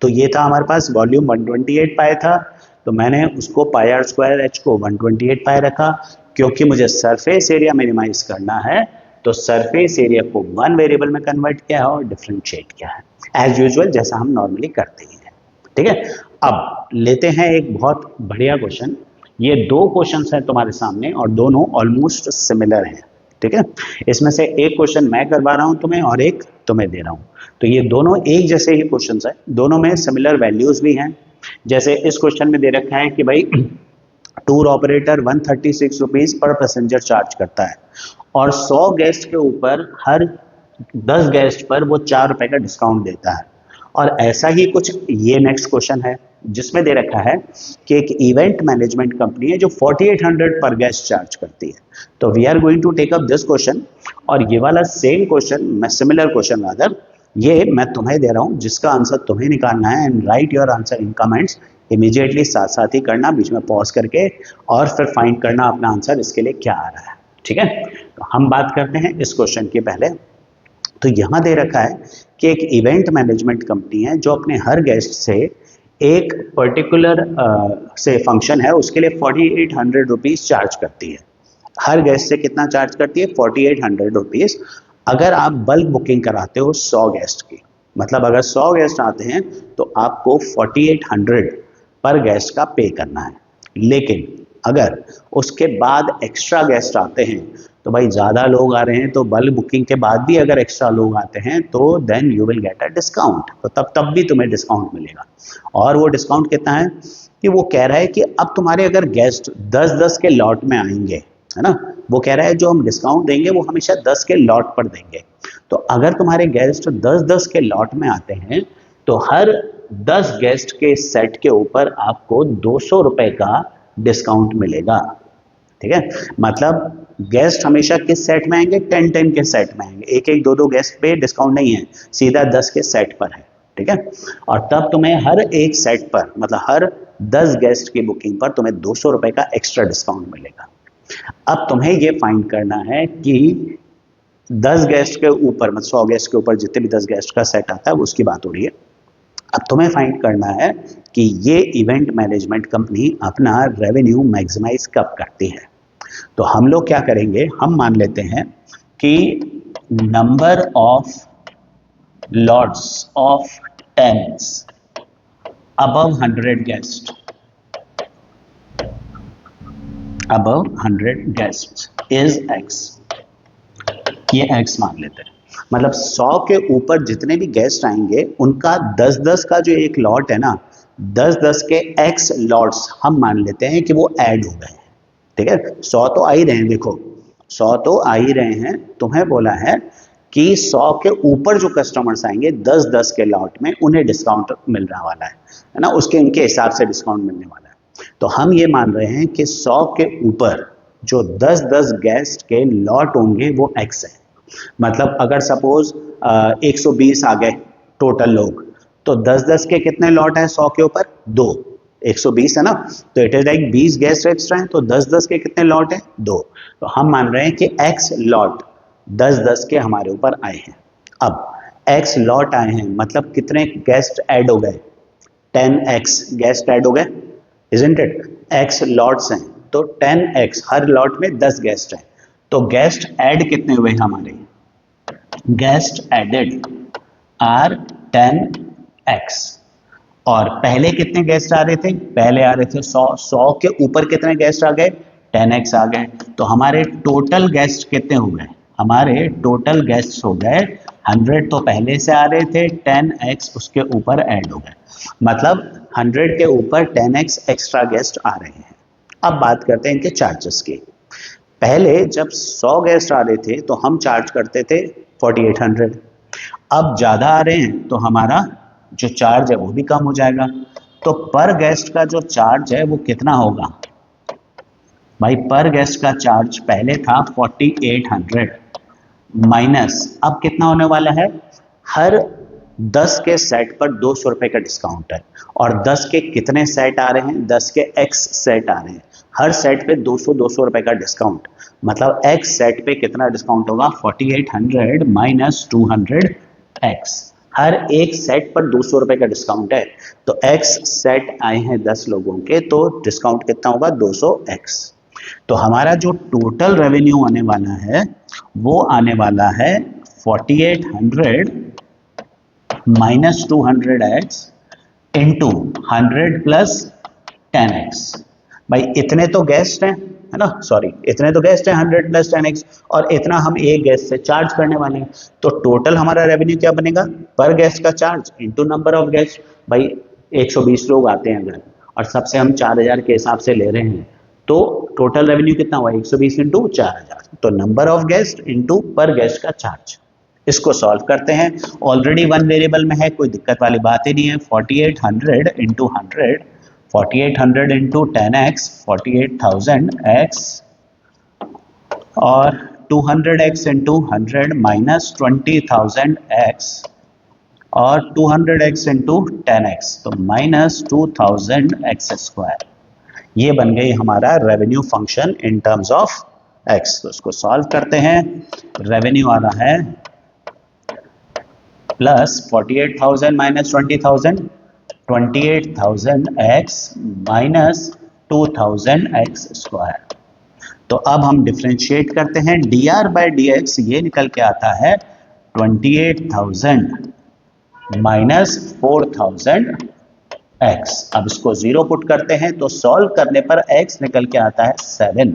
तो ये था हमारे पास वॉल्यूम 128 पाई था, तो मैंने उसको पाई आर स्क्वायर एच को 128 पाई रखा, क्योंकि मुझे सरफेस एरिया मिनिमाइज करना है। तो सरफेस एरिया को वन वेरिएबल में कन्वर्ट किया है और डिफरेंशिएट किया है एज यूजुअल, जैसा हम नॉर्मली करते ही हैं। ठीक है, अब लेते हैं एक बहुत बढ़िया क्वेश्चन। ये दो क्वेश्चंस हैं तुम्हारे सामने और दोनों ऑलमोस्ट सिमिलर हैं। ठीक है, इसमें से एक क्वेश्चन मैं करवा रहा हूं तुम्हें और एक तुम्हें दे रहा हूं। तो ये दोनों एक जैसे ही क्वेश्चंस है, दोनों में सिमिलर वैल्यूज भी हैं। जैसे इस क्वेश्चन में दे रखा है कि भाई tour operator 136 rupees per passenger charge करता है और 100 गेस्ट के ऊपर हर 10 गेस्ट पर वो 4 रुपए का डिस्काउंट देता है। और ऐसा ही कुछ ये नेक्स्ट क्वेश्चन है जिसमें दे रखा है कि एक इवेंट मैनेजमेंट कंपनी है जो 4800 पर गेस्ट चार्ज करती है। तो we are going to take up this question, और ये वाला same question, similar question rather, ये मैं तुम्हें दे रहा हूं, जिसका आंसर तुम्हें निकालना है। And right your answer in comments immediately, साथ साथ ही करना, बीच में पॉज करके, और फिर फाइंड करना अपना आंसर इसके लिए क्या आ रहा है। ठीक है, तो हम बात करते हैं इस क्वेश्चन के पहले। तो यहां दे रखा है कि एक इवेंट मैनेजमेंट कंपनी है जो अपने हर गेस्ट से एक पर्टिकुलर से फंक्शन है उसके लिए 4800 रुपीज चार्ज करती है। हर गेस्ट से कितना चार्ज करती है? 4800 रुपीज। अगर आप बल्क बुकिंग कराते हो 100 गेस्ट की, मतलब अगर 100 गेस्ट आते हैं तो आपको 4800 पर गेस्ट का पे करना है। लेकिन अगर उसके बाद एक्स्ट्रा गेस्ट आते हैं, तो भाई ज़्यादा लोग आ रहे हैं, तो बल्क बुकिंग के बाद भी अगर एक्स्ट्रा लोग आते हैं तो then you will get a discount. तो तब भी तुम्हें डिस्काउंट मिलेगा। और वो डिस्काउंट कितना है कि वो कह रहा है कि अब तुम्हारे अगर गेस्ट 10-10 के लॉट में आएंगे, है ना, वो कह रहा है जो हम डिस्काउंट देंगे वो हमेशा 10 के लॉट पर देंगे। तो अगर तुम्हारे गेस्ट 10-10 के लॉट में आते हैं तो हर 10 गेस्ट के सेट के ऊपर आपको 200 रुपए का डिस्काउंट मिलेगा। ठीक है, मतलब गेस्ट हमेशा किस सेट में आएंगे? 10-10 के सेट में आएंगे। एक एक दो दो गेस्ट पे डिस्काउंट नहीं है, सीधा 10 के सेट पर है। ठीक है, और तब तुम्हें हर एक सेट पर, मतलब हर 10 गेस्ट की बुकिंग पर तुम्हें 200 रुपए का एक्स्ट्रा डिस्काउंट मिलेगा। अब तुम्हें ये फाइंड करना है कि 10 गेस्ट के ऊपर, मतलब 100 गेस्ट के ऊपर जितने भी 10 गेस्ट का सेट आता है उसकी बात हो रही है। अब तुम्हें फाइंड करना है कि ये इवेंट मैनेजमेंट कंपनी अपना रेवेन्यू मैक्सिमाइज कब करती है। तो हम लोग क्या करेंगे, हम मान लेते हैं कि number of lots of tents above 100 guests, above 100 guests is x। ये x मान लेते हैं, मतलब 100 के ऊपर जितने भी गेस्ट आएंगे उनका 10-10 का जो एक लॉट है ना, 10-10 के x लॉट्स हम मान लेते हैं कि वो ऐड हो गए हैं। ठीक है, 100 तो आ ही रहे हैं, देखो 100 तो आ ही रहे हैं। तुम्हें बोला है कि 100 के ऊपर जो कस्टमर्स आएंगे 10-10 के लॉट में, उन्हें डिस्काउंट मिलने वाला है ना, उसके उनके हिसाब से डिस्काउंट मिलने वाला है। तो हम ये मान रहे हैं कि 100 के ऊपर जो 10-10 गेस्ट के लॉट होंगे वो x है। मतलब अगर सपोज 120 आ गए टोटल लोग, तो 10-10 के कितने लॉट है 100 के ऊपर? 2। 120 है ना, तो it is like 20 guest extra है, तो 10-10 के कितने लॉट है? 2। तो हम मान रहे हैं कि x लॉट 10-10 के हमारे ऊपर आए हैं। अब x लॉट आए हैं मतलब कितने गेस्ट ऐड हो गए? 10x गेस्ट ऐड हो गए, इजंट इट? x लॉट्स हैं तो 10x, हर लॉट में 10 गेस्ट हैं, तो गेस्ट ऐड कितने हुए हमारे? Guest added are 10x। और पहले कितने गेस्ट आ रहे थे? पहले आ रहे थे 100 के ऊपर कितने गेस्ट आ गए? 10x आ गए। तो हमारे टोटल गेस्ट कितने हो गए? हमारे टोटल गेस्ट हो गए 100, तो पहले से आ रहे थे, 10x उसके ऊपर ऐड हो गए, मतलब 100 के ऊपर 10x एक्स्ट्रा गेस्ट आ रहे हैं। अब बात करते हैं इनके चार्जेस की। पहले जब 100 गेस्ट आ रहे थे तो हम चार्ज करते थे 4800। अब ज़्यादा आ रहे हैं तो हमारा जो चार्ज है वो भी कम हो जाएगा। तो पर गेस्ट का जो चार्ज है वो कितना होगा? भाई पर गेस्ट का चार्ज पहले था 4800 माइनस अब कितना होने वाला है, हर 10 के सेट पर 200 रुपए का डिस्काउंट है और 10 के कितने सेट आ रहे हैं, 10 के एक्स सेट आ रहे हैं, हर सेट पे 200 रुपए का डिस्काउंट, मतलब एक्स सेट पे कितना डिस्काउंट होगा 4800 माइनस 200 एक्स, हर एक सेट पर 200 रुपए का डिस्काउंट है, तो एक्स सेट आए हैं 10 लोगों के तो डिस्काउंट कितना होगा 200 एक्स। तो हमारा जो टोटल रेवेन्यू आने वाला है वो आने वाला है 4800 minus 200x into 100 plus 10x। भाई इतने तो गेस्ट हैं, है ना, सॉरी इतने तो गेस्ट हैं 100 प्लस 10x और इतना हम एक गेस्ट से चार्ज करने वाले हैं, तो टोटल हमारा रेवेन्यू क्या बनेगा, पर गेस्ट का charge into number of guest. भाई 120 लोग आते हैं अगर और सबसे हम 4000 के हिसाब से ले रहे हैं तो टोटल रेवेन्यू कितना हुआ 120 इंटू 4000, तो नंबर ऑफ गेस्ट इंटू पर गेस्ट का चार्ज। इसको सॉल्व करते हैं, ऑलरेडी वन वेरिएबल में है, कोई दिक्कत वाली बात ही नहीं है। 4800 इंटू 100, 4800 इंटू 10x 48,000x और 200x इंटू 100 माइनस 20,000x और 200x इंटू 10x तो माइनस 2000x स्क्वायर। ये बन गई हमारा revenue function in terms of x। तो इसको सॉल्व करते हैं, रेवेन्यू आ रहा है plus 48,000 minus 20,000 28,000x minus 2,000x square. तो अब हम डिफरेंशिएट करते हैं, dr बाई dx ये निकल के आता है 28,000 माइनस 4,000x। अब इसको जीरो पुट करते हैं तो सॉल्व करने पर x निकल के आता है 7।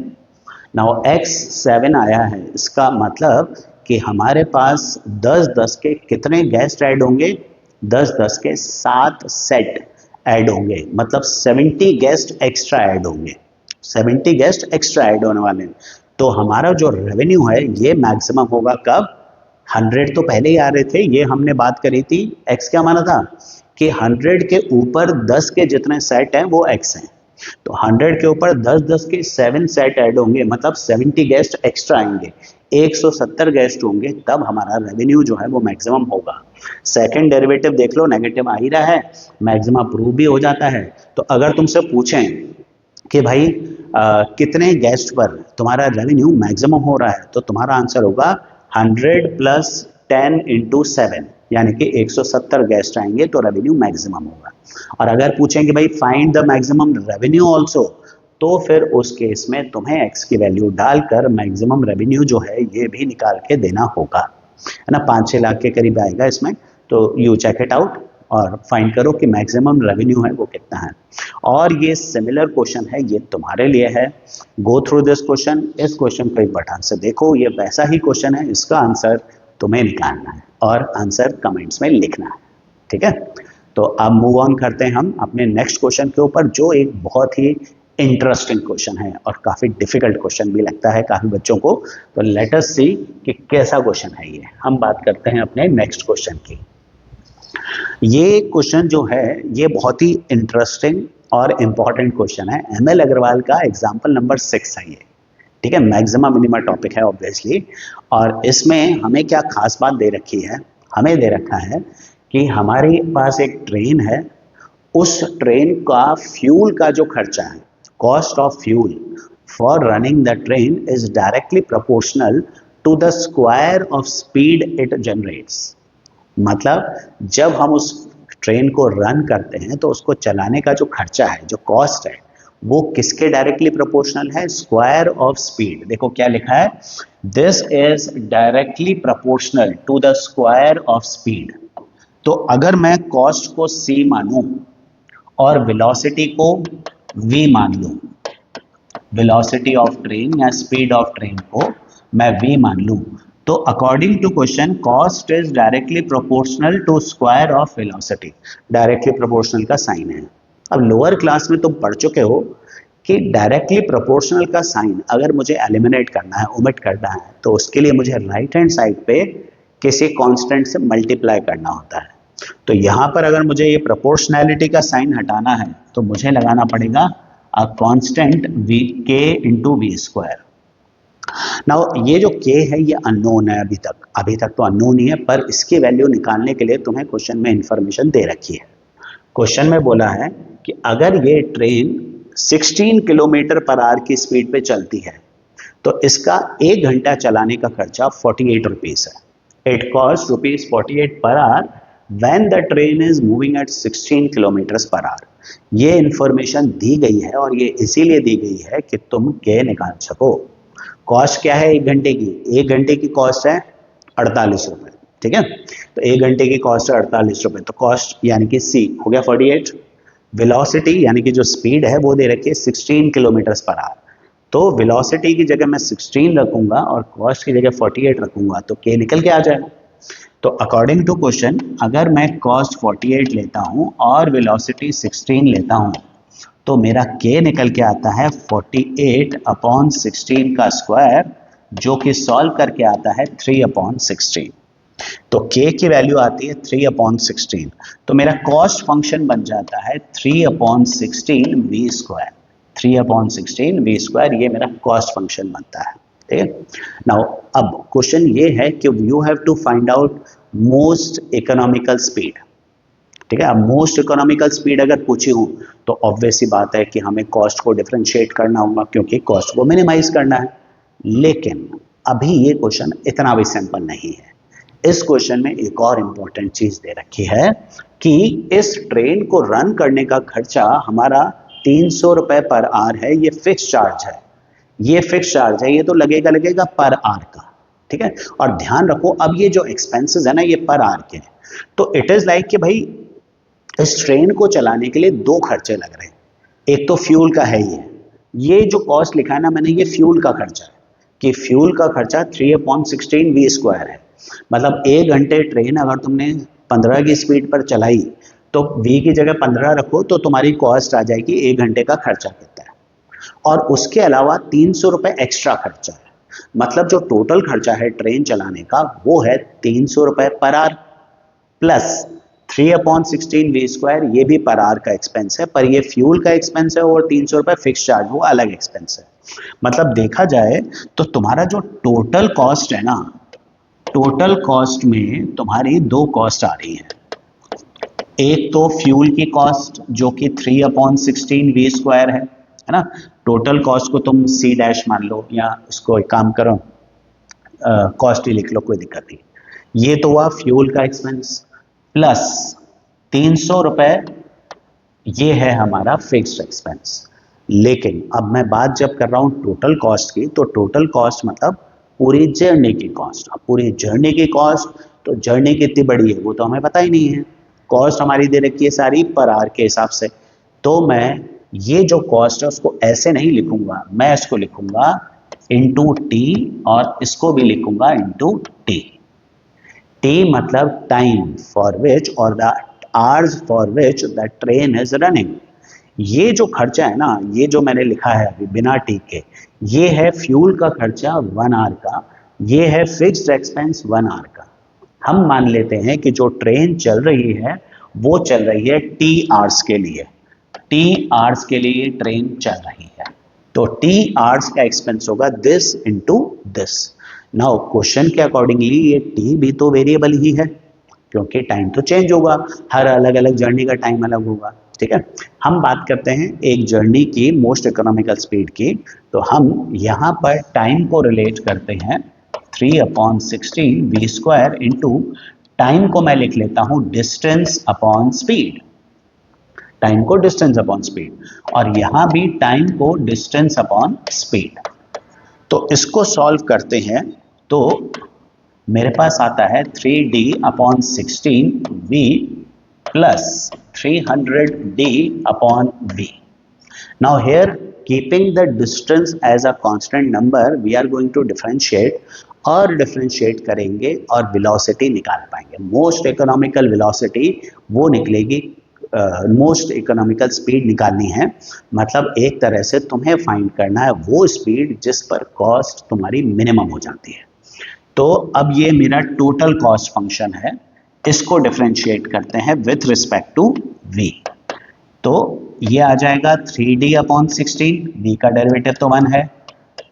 नाउ x 7 आया है, इसका मतलब कि हमारे पास 10-10 के कितने गेस्ट ऐड होंगे, 10-10 के 7 सेट ऐड होंगे, मतलब 70 गेस्ट एक्स्ट्रा ऐड होंगे, 70 गेस्ट एक्स्ट्रा ऐड होने वाले हैं। तो हमारा जो रेवेन्यू है ये मैक्सिमम होगा कब, 100 तो पहले ही आ रहे थे, ये हमने बात करी थी, x क्या माना था कि 100 के ऊपर 10 के जितने सेट हैं वो x हैं, तो 100 के ऊपर 10-10 के 7 सेट ऐड होंगे, मतलब 70 गेस्ट एक्स्ट्रा आएंगे, 170 गेस्ट होंगे, तब हमारा रेवेन्यू जो है वो मैक्सिमम होगा। सेकंड डेरिवेटिव देख लो, नेगेटिव आ ही रहा है, मैक्सिमम प्रूव भी हो जाता है। तो अगर तुमसे पूछें कि भाई कितने गेस्ट पर तुम्हारा रेवेन्यू मैक्सिमम हो रहा है, तो तुम्हारा आंसर होगा 100 प्लस 10 इंटू 7, यानी कि 170 गेस्ट आएंगे तो रेवेन्यू मैक्सिमम होगा। और अगर पूछें कि भाई find the maximum revenue also, तो फिर उस केस में तुम्हें x की वैल्यू डालकर मैक्सिमम रेवेन्यू जो है ये भी निकाल के देना होगा, है ना, 5-6 लाख के करीब आएगा इसमें। तो यू चेक इट आउट और फाइंड करो कि मैक्सिमम रेवेन्यू है वो कितना है। और ये सिमिलर क्वेश्चन है, ये तुम्हारे लिए है, गो थ्रू दिस क्वेश्चन, इस क्वेश्चन पे ध्यान से देखो, ये वैसा ही क्वेश्चन है, इसका आंसर तुम्हें निकालना है और आंसर कमेंट्स में लिखना है, ठीक है। तो अब मूव ऑन करते हैं हम अपने नेक्स्ट क्वेश्चन के ऊपर, जो एक बहुत ही इंटरेस्टिंग क्वेश्चन है और काफ़ी डिफिकल्ट क्वेश्चन भी लगता है काफ़ी बच्चों को। तो लेट अस सी कि कैसा क्वेश्चन है ये। हम बात करते हैं अपने नेक्स्ट क्वेश्चन की। ये क्वेश्चन जो है ये बहुत ही इंटरेस्टिंग और इम्पॉर्टेंट क्वेश्चन है, ML अग्रवाल का एग्जाम्पल नंबर 6 है ये, ठीक है, मैक्सिमा मिनिमा टॉपिक है ऑब्वियसली। और इसमें हमें क्या खास बात दे रखी है, हमें दे रखा है कि हमारे पास एक ट्रेन है, उस ट्रेन का फ्यूल का जो खर्चा है, cost of fuel for running the train is directly proportional to the square of speed it generates. मतलब जब हम उस ट्रेन को रन करते हैं तो उसको चलाने का जो खर्चा है, जो कॉस्ट है, वो किसके डायरेक्टली प्रोपोर्शनल है, स्क्वायर ऑफ स्पीड। देखो क्या लिखा है, this is directly proportional to the square of speed. तो अगर मैं कॉस्ट को c मानूं और वेलोसिटी को v मान लूं, वेलोसिटी ऑफ ट्रेन या स्पीड ऑफ ट्रेन को मैं v मान लूं, तो according to question cost is directly proportional to square of velocity, directly proportional का साइन है। अब लोअर क्लास में तुम पढ़ चुके हो कि डायरेक्टली प्रोपोर्शनल का साइन अगर मुझे एलिमिनेट करना है, ओमिट करना है, तो उसके लिए मुझे राइट हैंड साइड पे किसी कांस्टेंट से मल्टीप्लाई करना होता है। तो यहाँ पर अगर मुझे ये प्रोपोर्शनैलिटी का साइन हटाना है तो मुझे लगाना पड़ेगा a constant v k into v square. Now ये जो k है ये अननोन है अभी तक तो अननोन ही है, पर इसकी वैल्यू निकालने के लिए तुम्हें क्वेश्चन में इंफॉर्मेशन दे रखी है। क्वेश्चन में बोला है कि अगर ये ट्रेन 16 किलोमीटर पर आवर की स्पीड पे चलती है तो इसका 1 घंटा चलाने का खर्चा 48 रुपीज है। It cost rupees 48 per hour when the train is moving at 16 kilometre per hour. ये इंफॉर्मेशन दी गई है और ये इसीलिए दी गई है कि तुम के निकाल सको। कॉस्ट क्या है 1 घंटे की? 1 घंटे की कॉस्ट है 48 रुपए, ठीक है। तो 1 घंटे की कॉस्ट है 48 रुपए, तो कॉस्ट यानी कि सी हो गया 48। वेलोसिटी यानी कि जो स्पीड है वो दे रखी है 16 किलोमीटर पर आवर, तो वेलोसिटी की जगह मैं 16 रखूंगा और कॉस्ट की जगह 48 रखूंगा तो के निकल के आ जाएगा। तो अकॉर्डिंग टू क्वेश्चन अगर मैं कॉस्ट 48 लेता हूं और वेलोसिटी 16 लेता हूं तो मेरा k निकल के आता है 48 अपॉन 16 का स्क्वायर, जो कि सॉल्व करके आता है 3 अपॉन 16। तो k की वैल्यू आती है 3 अपॉन 16, तो मेरा कॉस्ट फंक्शन बन जाता है 3 upon 16 v square. 3 upon 16 v square ये मेरा कॉस्ट फंक्शन बनता है, ठीक है। नाउ अब क्वेश्चन ये है कि you have to find out most economical speed, ठीक है। अब मोस्ट इकोनॉमिकल स्पीड अगर पूछी हूं तो ऑब्वियस सी बात है कि हमें कॉस्ट को डिफरेंशिएट करना होगा क्योंकि कॉस्ट को मिनिमाइज करना है। लेकिन अभी ये क्वेश्चन इतना भी सिंपल नहीं है। इस क्वेश्चन में एक और इंपॉर्टेंट चीज दे रखी है कि इस ट्रेन को रन करने का खर्चा हमारा 300 रुपए पर आवर है। ये फिक्स चार्ज है, ये फिक्स चार्ज है, ये तो लगेगा पर आवर का, ठीक है। और ध्यान रखो अब ये जो एक्सपेंसेस है ना ये पर आवर के हैं, तो इट इज लाइक कि भाई इस ट्रेन को चलाने के लिए 2 खर्चे लग रहे हैं। एक तो फ्यूल का है, ये जो कॉस्ट लिखा है ना मैंने ये फ्यूल का खर्चा है कि फ्यूल का खर्चा 3 अपॉन 16 वी स्क्वायर है। मतलब 1 घंटे ट्रेन अगर तुमने 15 की स्पीड पर चलाई तो v की जगह 15 रखो तो तुम्हारी कॉस्ट आ जाएगी 1 घंटे का खर्चा कितना है। और उसके अलावा 300 रुपए एक्स्ट्रा खर्चा है, मतलब जो टोटल खर्चा है ट्रेन चलाने का वो है 300 रुपए per hour plus 3 upon 16 v square, ये भी पर आवर का एक्सपेंस है, पर ये फ्यूल का एक्सपेंस है और 300 रुपए फिक्स चार्ज वो अलग एक्सपेंस है। मतलब देखा जाए तो तुम्हारा जो टोटल कॉस्ट है ना, टोटल कॉस्ट में तुम्हारी 2 कॉस्ट आ रही है। एक तो फ्यूल की कॉस्ट जो कि 3 अपॉन 16 वी स्क्वायर है ना। टोटल कॉस्ट को तुम सी डैश मान लो या इसको एक काम करो कॉस्ट ही लिख लो, कोई दिक्कत नहीं। ये तो हुआ फ्यूल का एक्सपेंस प्लस 300 रुपए ये है हमारा फिक्स्ड एक्सपेंस। लेकिन अब मैं बात जब कर रहा हूं टोटल कॉस्ट की, तो टोटल कॉस्ट मतलब पूरी जर्नी की कॉस्ट। अब पूरी जर्नी की कॉस्ट तो जर्नी कितनी बड़ी है वो तो हमें पता ही नहीं है। कॉस्ट हमारी दे रखी है सारी पर आवर के हिसाब से, तो मैं ये जो कॉस्ट है उसको ऐसे नहीं लिखूंगा, मैं इसको लिखूंगा इंटू टी और इसको भी लिखूंगा इंटू टी। टी मतलब टाइम फॉर विच और the hours for which the train is running. ये जो खर्चा है ना, ये जो मैंने लिखा है अभी बिना टी के, ये है फ्यूल का खर्चा 1 आवर का, ये है फिक्स्ड एक्सपेंस 1 आवर का। हम मान लेते हैं कि जो ट्रेन चल रही है वो चल रही है टी आवर्स के लिए, टी आवर्स के लिए ट्रेन चल रही है, तो टी आवर्स का एक्सपेंस होगा this into this. Now question के अकॉर्डिंगली ये टी भी तो वेरिएबल ही है क्योंकि टाइम तो चेंज होगा, हर अलग अलग जर्नी का टाइम अलग होगा, ठीक है। हम बात करते हैं एक जर्नी की मोस्ट इकोनॉमिकल स्पीड की, तो हम यहाँ पर टाइम को रिलेट करते हैं 3 upon 16 v square into time को मैं लिख लेता हूँ डिस्टेंस अपॉन स्पीड, टाइम को डिस्टेंस अपॉन स्पीड, और यहाँ भी टाइम को डिस्टेंस अपॉन स्पीड। तो इसको सॉल्व करते हैं तो मेरे पास आता है 3d upon 16v plus 300d upon v। Now here keeping the distance as a constant number we are going to differentiate, और डिफरेंशिएट करेंगे और वेलोसिटी निकाल पाएंगे। मोस्ट इकोनॉमिकल वेलोसिटी वो निकलेगी, मोस्ट इकोनॉमिकल स्पीड निकालनी है, मतलब एक तरह से तुम्हें फाइंड करना है वो स्पीड जिस पर कॉस्ट तुम्हारी मिनिमम हो जाती है। तो अब ये मेरा टोटल कॉस्ट फंक्शन है, इसको डिफरेंशिएट करते हैं विथ रिस्पेक्ट टू v। तो ये आ जाएगा 3d/16, d का डेरिवेटिव तो 1 है,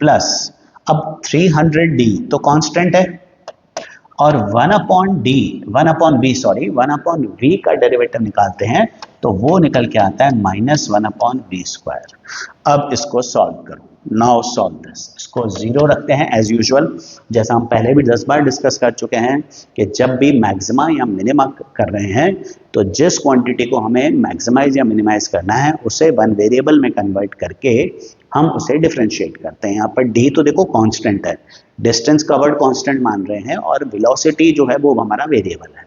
प्लस अब 300d तो कांस्टेंट है, और 1/v का डेरिवेटिव निकालते हैं तो वो निकल के आता है -1/v²। अब इसको सॉल्व करो। Now solve this. इसको 0 रखते हैं एज यूजुअल, जैसा हम पहले भी 10 बार डिस्कस कर चुके हैं कि जब भी मैक्सिमा या मिनिमा कर रहे हैं तो जिस क्वांटिटी को हमें मैक्सिमाइज या मिनिमाइज करना है उसे वन वेरिएबल में कन्वर्ट करके हम उसे डिफरेंशिएट करते हैं। यहाँ पर डी तो देखो कांस्टेंट है, डिस्टेंस कवर्ड कांस्टेंट मान रहे हैं, और वेलोसिटी जो है वो हमारा वेरिएबल है।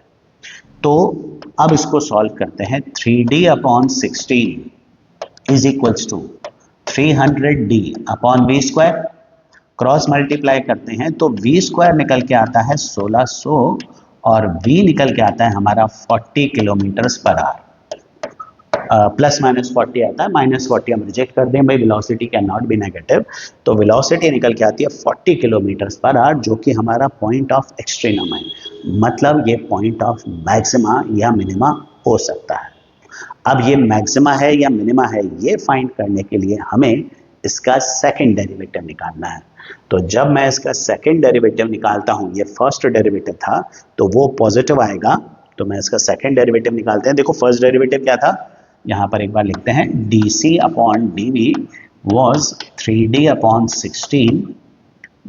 तो अब इसको सॉल्व करते हैं। 3d/16 is equals to 300d/v², cross multiply करते हैं तो v² निकल के आता है 1600 और v निकल के आता है हमारा 40 किलोमीटर्स पर आवर। प्लस माइनस 40 आता है, -40 हम रिजेक्ट कर दें भाई, velocity can not be negative, तो वेलोसिटी निकल के आती है 40 किलोमीटर्स पर आवर, जो कि हमारा पॉइंट ऑफ एक्सट्रीमम है, मतलब ये पॉइंट ऑफ मैक्सिमा या मिनिमा हो सकता है। अब ये मैक्सिमा है या मिनिमा है ये फाइंड करने के लिए हमें इसका सेकंड डेरिवेटिव निकालना है। तो जब मैं इसका सेकंड डेरिवेटिव निकालता हूँ, ये फर्स्ट डेरिवेटिव था तो वो पॉजिटिव आएगा, तो मैं इसका सेकंड डेरिवेटिव निकालते हैं। देखो फर्स्ट डेरिवेटिव क्या था, यहाँ पर एक बार लिखते हैं, dc/dv was 3d/16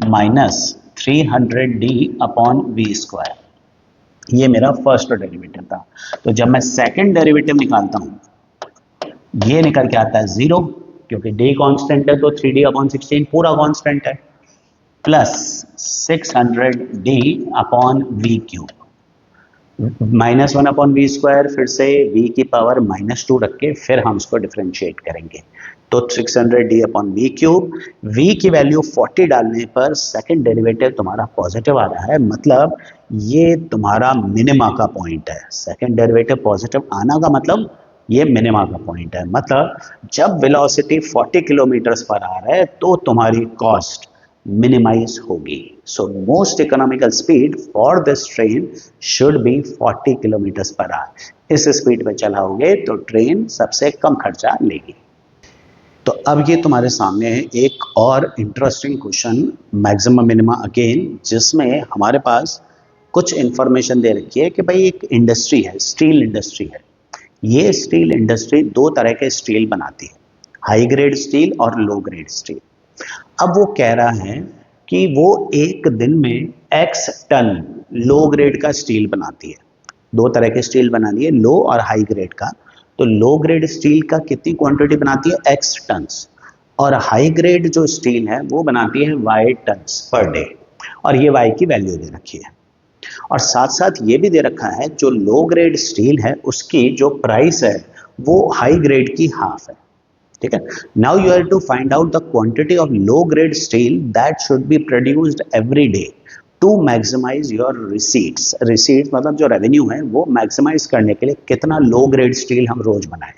minus 300d/v²। ये मेरा फर्स्ट डेरिवेटिव था। तो जब मैं सेकंड डेरिवेटिव निकालता हूँ ये निकल के आता है 0, क्योंकि d कांस्टेंट है तो 3d/16 पूरा कांस्टेंट है, प्लस 600d/v³, -1/v², फिर से v की पावर -2 रख के फिर हम उसको डिफरेंशिएट करेंगे। तो 600d/v³, v की वैल्यू 40 डालने पर सेकंड डेरिवेटिव तुम्हारा पॉजिटिव आ रहा है, मतलब ये तुम्हारा मिनिमा का पॉइंट है। सेकंड डेरिवेटिव पॉजिटिव आना का मतलब ये मिनिमा का पॉइंट है, मतलब जब वेलोसिटी 40 किलोमीटर्स पर आ रहा है तो तुम्हारी कॉस्ट मिनिमाइज होगी। So most economical speed for this train should be 40 kilometres per hour. इस स्पीड पे चलाओगे तो ट्रेन सबसे कम खर्चा लेगी। तो अब ये तुम्हारे सामने है एक और interesting question, maximum minima again, जिसमें हमारे पास कुछ इंफॉर्मेशन दे रखी है कि भाई एक इंडस्ट्री है, स्टील इंडस्ट्री है। ये स्टील इंडस्ट्री दो तरह के स्टील बनाती है, हाई ग्रेड स्टील और लो ग्रेड स्टील। अब वो कह रहा है कि वो एक दिन में x टन लो ग्रेड का स्टील बनाती है। दो तरह के स्टील बनानी है, लो और हाई ग्रेड का। तो लो ग्रेड स्टील का कितनी क्वांटिटी बनाती है, x टन्स, और हाई ग्रेड जो स्टील है वो बनाती है y टन्स पर डे, और ये y की वैल्यू दे रखी है। और साथ साथ ये भी दे रखा है जो लो ग्रेड स्टील है उसकी जो प्राइस है वो हाई ग्रेड की हाफ है, ठीक है। Now you have to find out the quantity of low grade steel that should be produced every day to maximize your receipts. Receipts मतलब जो रेवेन्यू है वो मैक्सिमाइज करने के लिए कितना लो ग्रेड स्टील हम रोज बनाएं।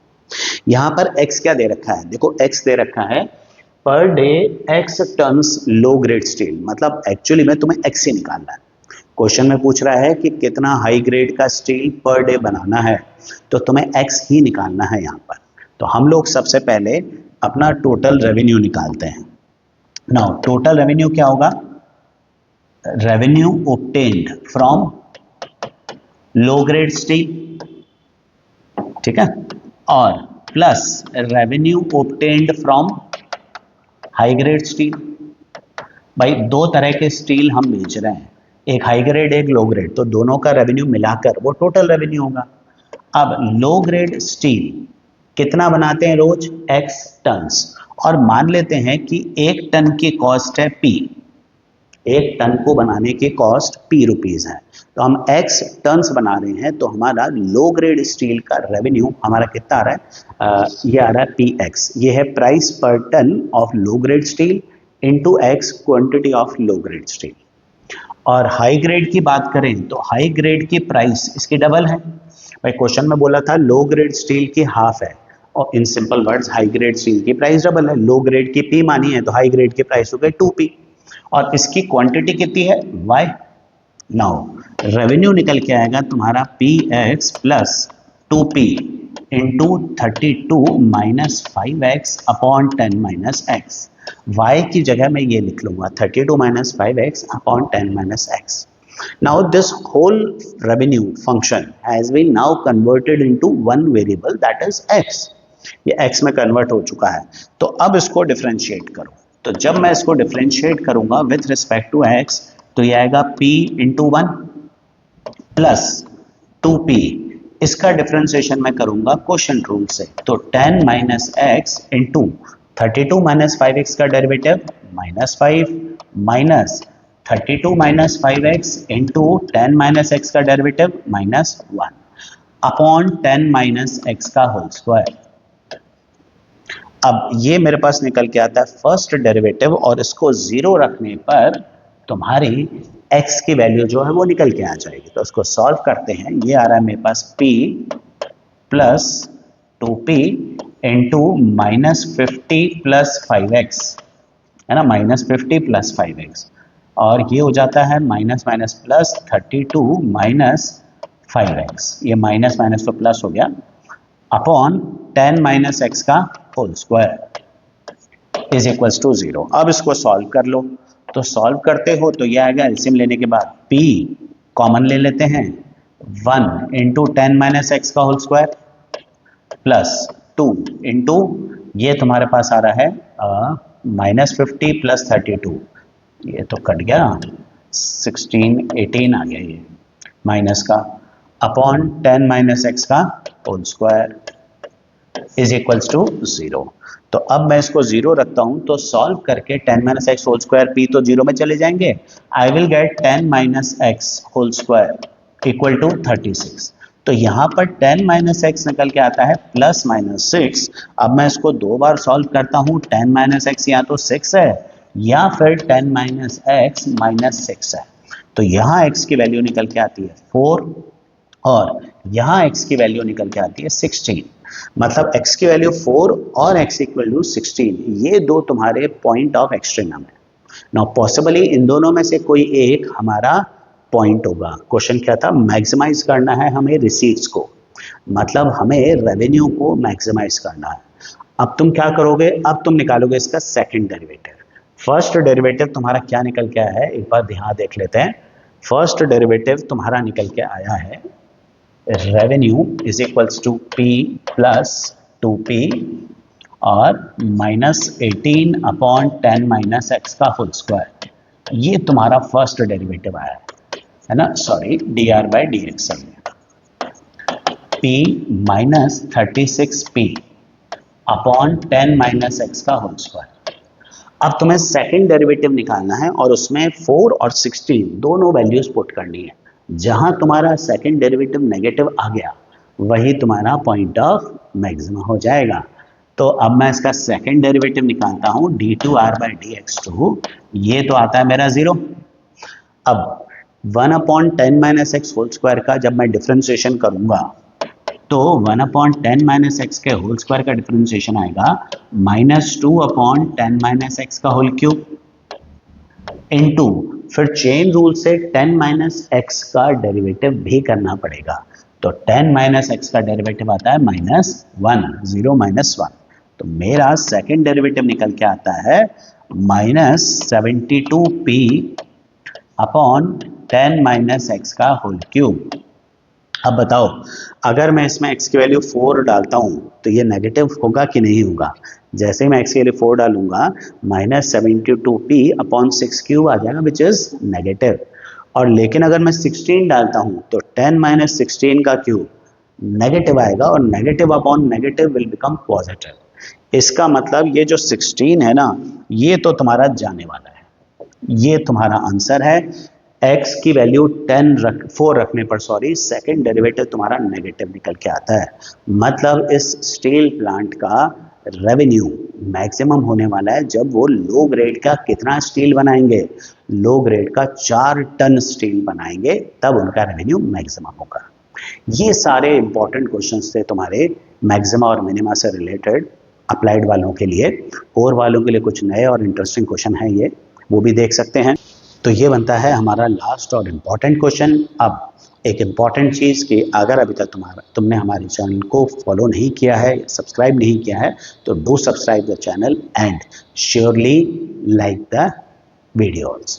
यहाँ पर x क्या दे रखा है, देखो x दे रखा है per day x tons low grade steel, मतलब एक्चुअली में तुम्हें x ही निकालना है। क्वेश्चन में पूछ रहा है कि कितना हाई ग्रेड का स्टील पर डे बनाना है, तो तुम्हें x ही निकालना है यहाँ पर। तो हम लोग सबसे पहले अपना टोटल रेवेन्यू निकालते हैं। नाउ टोटल रेवेन्यू क्या होगा, revenue obtained from low grade steel, ठीक है, और plus revenue obtained from high grade steel. भाई दो तरह के स्टील हम बेच रहे हैं, एक हाई ग्रेड एक लो ग्रेड, तो दोनों का रेवेन्यू मिलाकर वो टोटल रेवेन्यू होगा। अब लो ग्रेड स्टील कितना बनाते हैं रोज, x टन्स, और मान लेते हैं कि एक टन की कॉस्ट है p, एक टन को बनाने की कॉस्ट p रुपीज है, तो हम x टन्स बना रहे हैं, तो हमारा लो ग्रेड स्टील का रेवेन्यू हमारा कितना आ रहा है, ये आ रहा है px, ये है price per ton of low grade steel into x quantity of low grade steel. और हाई ग्रेड की बात करें तो हाई ग्रेड की प्राइस इसकी डबल है। भाई क्वेश्चन में बोला था लो ग्रेड स्टील की हाफ है, और in simple words high grade steel की प्राइस डबल है। लो ग्रेड की P मानी है तो हाई ग्रेड की प्राइस हो गई 2P, और इसकी क्वांटिटी कितनी है, Y। नाउ रेवेन्यू निकल के आएगा तुम्हारा PX plus 2P into 32 minus 5x upon 10 minus x. y की जगह मैं ये लिख लूंगा 32 minus 5x upon 10 minus x. Now this whole revenue function has been now converted into one variable that is x. ये x में convert हो चुका है। तो अब इसको डिफरेंशिएट करो। तो जब मैं इसको डिफरेंशिएट करूंगा विथ रिस्पेक्ट टू x तो ये आएगा p इंटू 1 प्लस 2p। इसका डिफरेंशिएशन मैं करूंगा क्वोशिएंट रूल से। तो 10 minus x into 32 minus 5x का derivative minus 5 minus 32 minus 5x into 10 minus x का derivative minus 1 upon 10 minus x का होल स्क्वायर। अब ये मेरे पास निकल के आता है फर्स्ट डेरिवेटिव और इसको जीरो रखने पर तुम्हारी x की वैल्यू जो है वो निकल के आ जाएगी। तो उसको सॉल्व करते हैं। ये आ रहा है मेरे पास p plus 2p into minus 50 plus 5x है ना, माइनस 50 प्लस 5x और ये हो जाता है minus minus plus 32 minus 5x। ये माइनस माइनस तो प्लस हो गया अपॉन 10 माइनस एक्स का whole square is equals to 0। अब इसको सॉल्व कर लो। तो सॉल्व करते हो तो ये आएगा एलसीएम लेने के बाद p कॉमन ले लेते हैं 1 इंटू 10 माइनस एक्स का होल स्क्वायर प्लस 2 इंटू ये तुम्हारे पास आ रहा है माइनस 50 प्लस 32। ये तो कट गया 16 18 आ गया ये माइनस का अपॉन 10 माइनस एक्स का whole square is equals to 0। तो अब मैं इसको 0 रखता हूं तो सॉल्व करके 10 minus x whole square p तो 0 में चले जाएंगे। I will get 10 minus x whole square equal to 36। तो यहां पर 10 माइनस एक्स निकल के आता है प्लस माइनस 6। अब मैं इसको दो बार सॉल्व करता हूं। 10 माइनस एक्स या तो 6 है या फिर 10 माइनस एक्स माइनस 6 है। तो यहां x की वैल्यू निकल के आती है 4 और यहाँ x की वैल्यू निकल के आती है 16। मतलब x की वैल्यू 4 और x इक्वल टू 16 ये दो तुम्हारे पॉइंट ऑफ एक्सट्रीमम है। नाउ पॉसिबली इन दोनों में से कोई एक हमारा पॉइंट होगा। क्वेश्चन क्या था, मैक्सिमाइज करना है हमें रिसीट्स को, मतलब हमें रेवेन्यू को मैक्सिमाइज करना है। अब तुम क्या करोगे, अब तुम निकालोगे इसका सेकंड डेरिवेटिव। फर्स्ट डेरिवेटिव तुम्हारा क्या निकल के आया है एक बार ध्यान देख लेते हैं। फर्स्ट डेरिवेटिव तुम्हारा निकल के आया है revenue is equals to p plus 2p और माइनस 18 अपॉन 10 माइनस एक्स का होल स्क्वायर। ये तुम्हारा फर्स्ट डेरिवेटिव आया है ना, sorry dr by d x p minus 36p upon 10 minus x का होल स्क्वायर। अब तुम्हें सेकंड डेरिवेटिव निकालना है और उसमें 4 और 16 दोनों वैल्यूज पुट करनी है। जहां तुम्हारा सेकंड डेरिवेटिव नेगेटिव आ गया वही तुम्हारा पॉइंट ऑफ मैक्सिमा हो जाएगा। तो अब मैं इसका सेकंड डेरिवेटिव निकालता हूं d2r by d x to. ये तो आता है मेरा 0। अब 1 upon 10 minus x whole square का जब मैं डिफरेंशिएशन करूंगा तो 1 अपॉन 10 माइनस एक्स के होल स्क्वायर का डिफरेंशिएशन आएगा माइनस 2 अपॉन 10 माइनस एक्स का होल क्यूब इनटू फिर चेन रूल से 10 माइनस एक्स का डेरिवेटिव भी करना पड़ेगा। तो 10 माइनस एक्स का डेरिवेटिव आता है माइनस 1, 0 माइनस 1। तो मेरा सेकंड डेरिवेटिव निकल के आता है minus 72p upon 10 minus x का होल क्यूब। अब बताओ अगर मैं इसमें x की वैल्यू 4 डालता हूं तो ये नेगेटिव होगा कि नहीं होगा। जैसे ही मैं x की वैल्यू 4 डालूंगा माइनस 72p अपॉन 6 क्यूब आ जाएगा विच इज नेगेटिव। और लेकिन अगर मैं 16 डालता हूं तो 10 माइनस 16 का क्यूब नेगेटिव आएगा और negative upon negative will become positive. इसका मतलब ये जो 16 है ना ये तो तुम्हारा जाने वाला है, ये तुम्हारा आंसर है। x की वैल्यू 4 रखने पर सेकंड डेरिवेटिव तुम्हारा नेगेटिव निकल के आता है। मतलब इस स्टील प्लांट का रेवेन्यू मैक्सिमम होने वाला है जब वो लो ग्रेड का कितना स्टील बनाएंगे, लो ग्रेड का 4 टन स्टील बनाएंगे तब उनका रेवेन्यू मैक्सिमम होगा। ये सारे इंपॉर्टेंट क्वेश्चंस थे तुम्हारे मैक्सिमा और मिनिमा से रिलेटेड अप्लाइड वालों के लिए। और वालों के लिए कुछ नए और इंटरेस्टिंग क्वेश्चन हैं, ये वो भी देख सकते हैं। तो ये बनता है हमारा लास्ट और इम्पॉर्टेंट क्वेश्चन। अब एक इम्पॉर्टेंट चीज़ कि अगर अभी तक तुमने हमारे चैनल को फॉलो नहीं किया है, सब्सक्राइब नहीं किया है, तो do subscribe the channel and surely like the videos.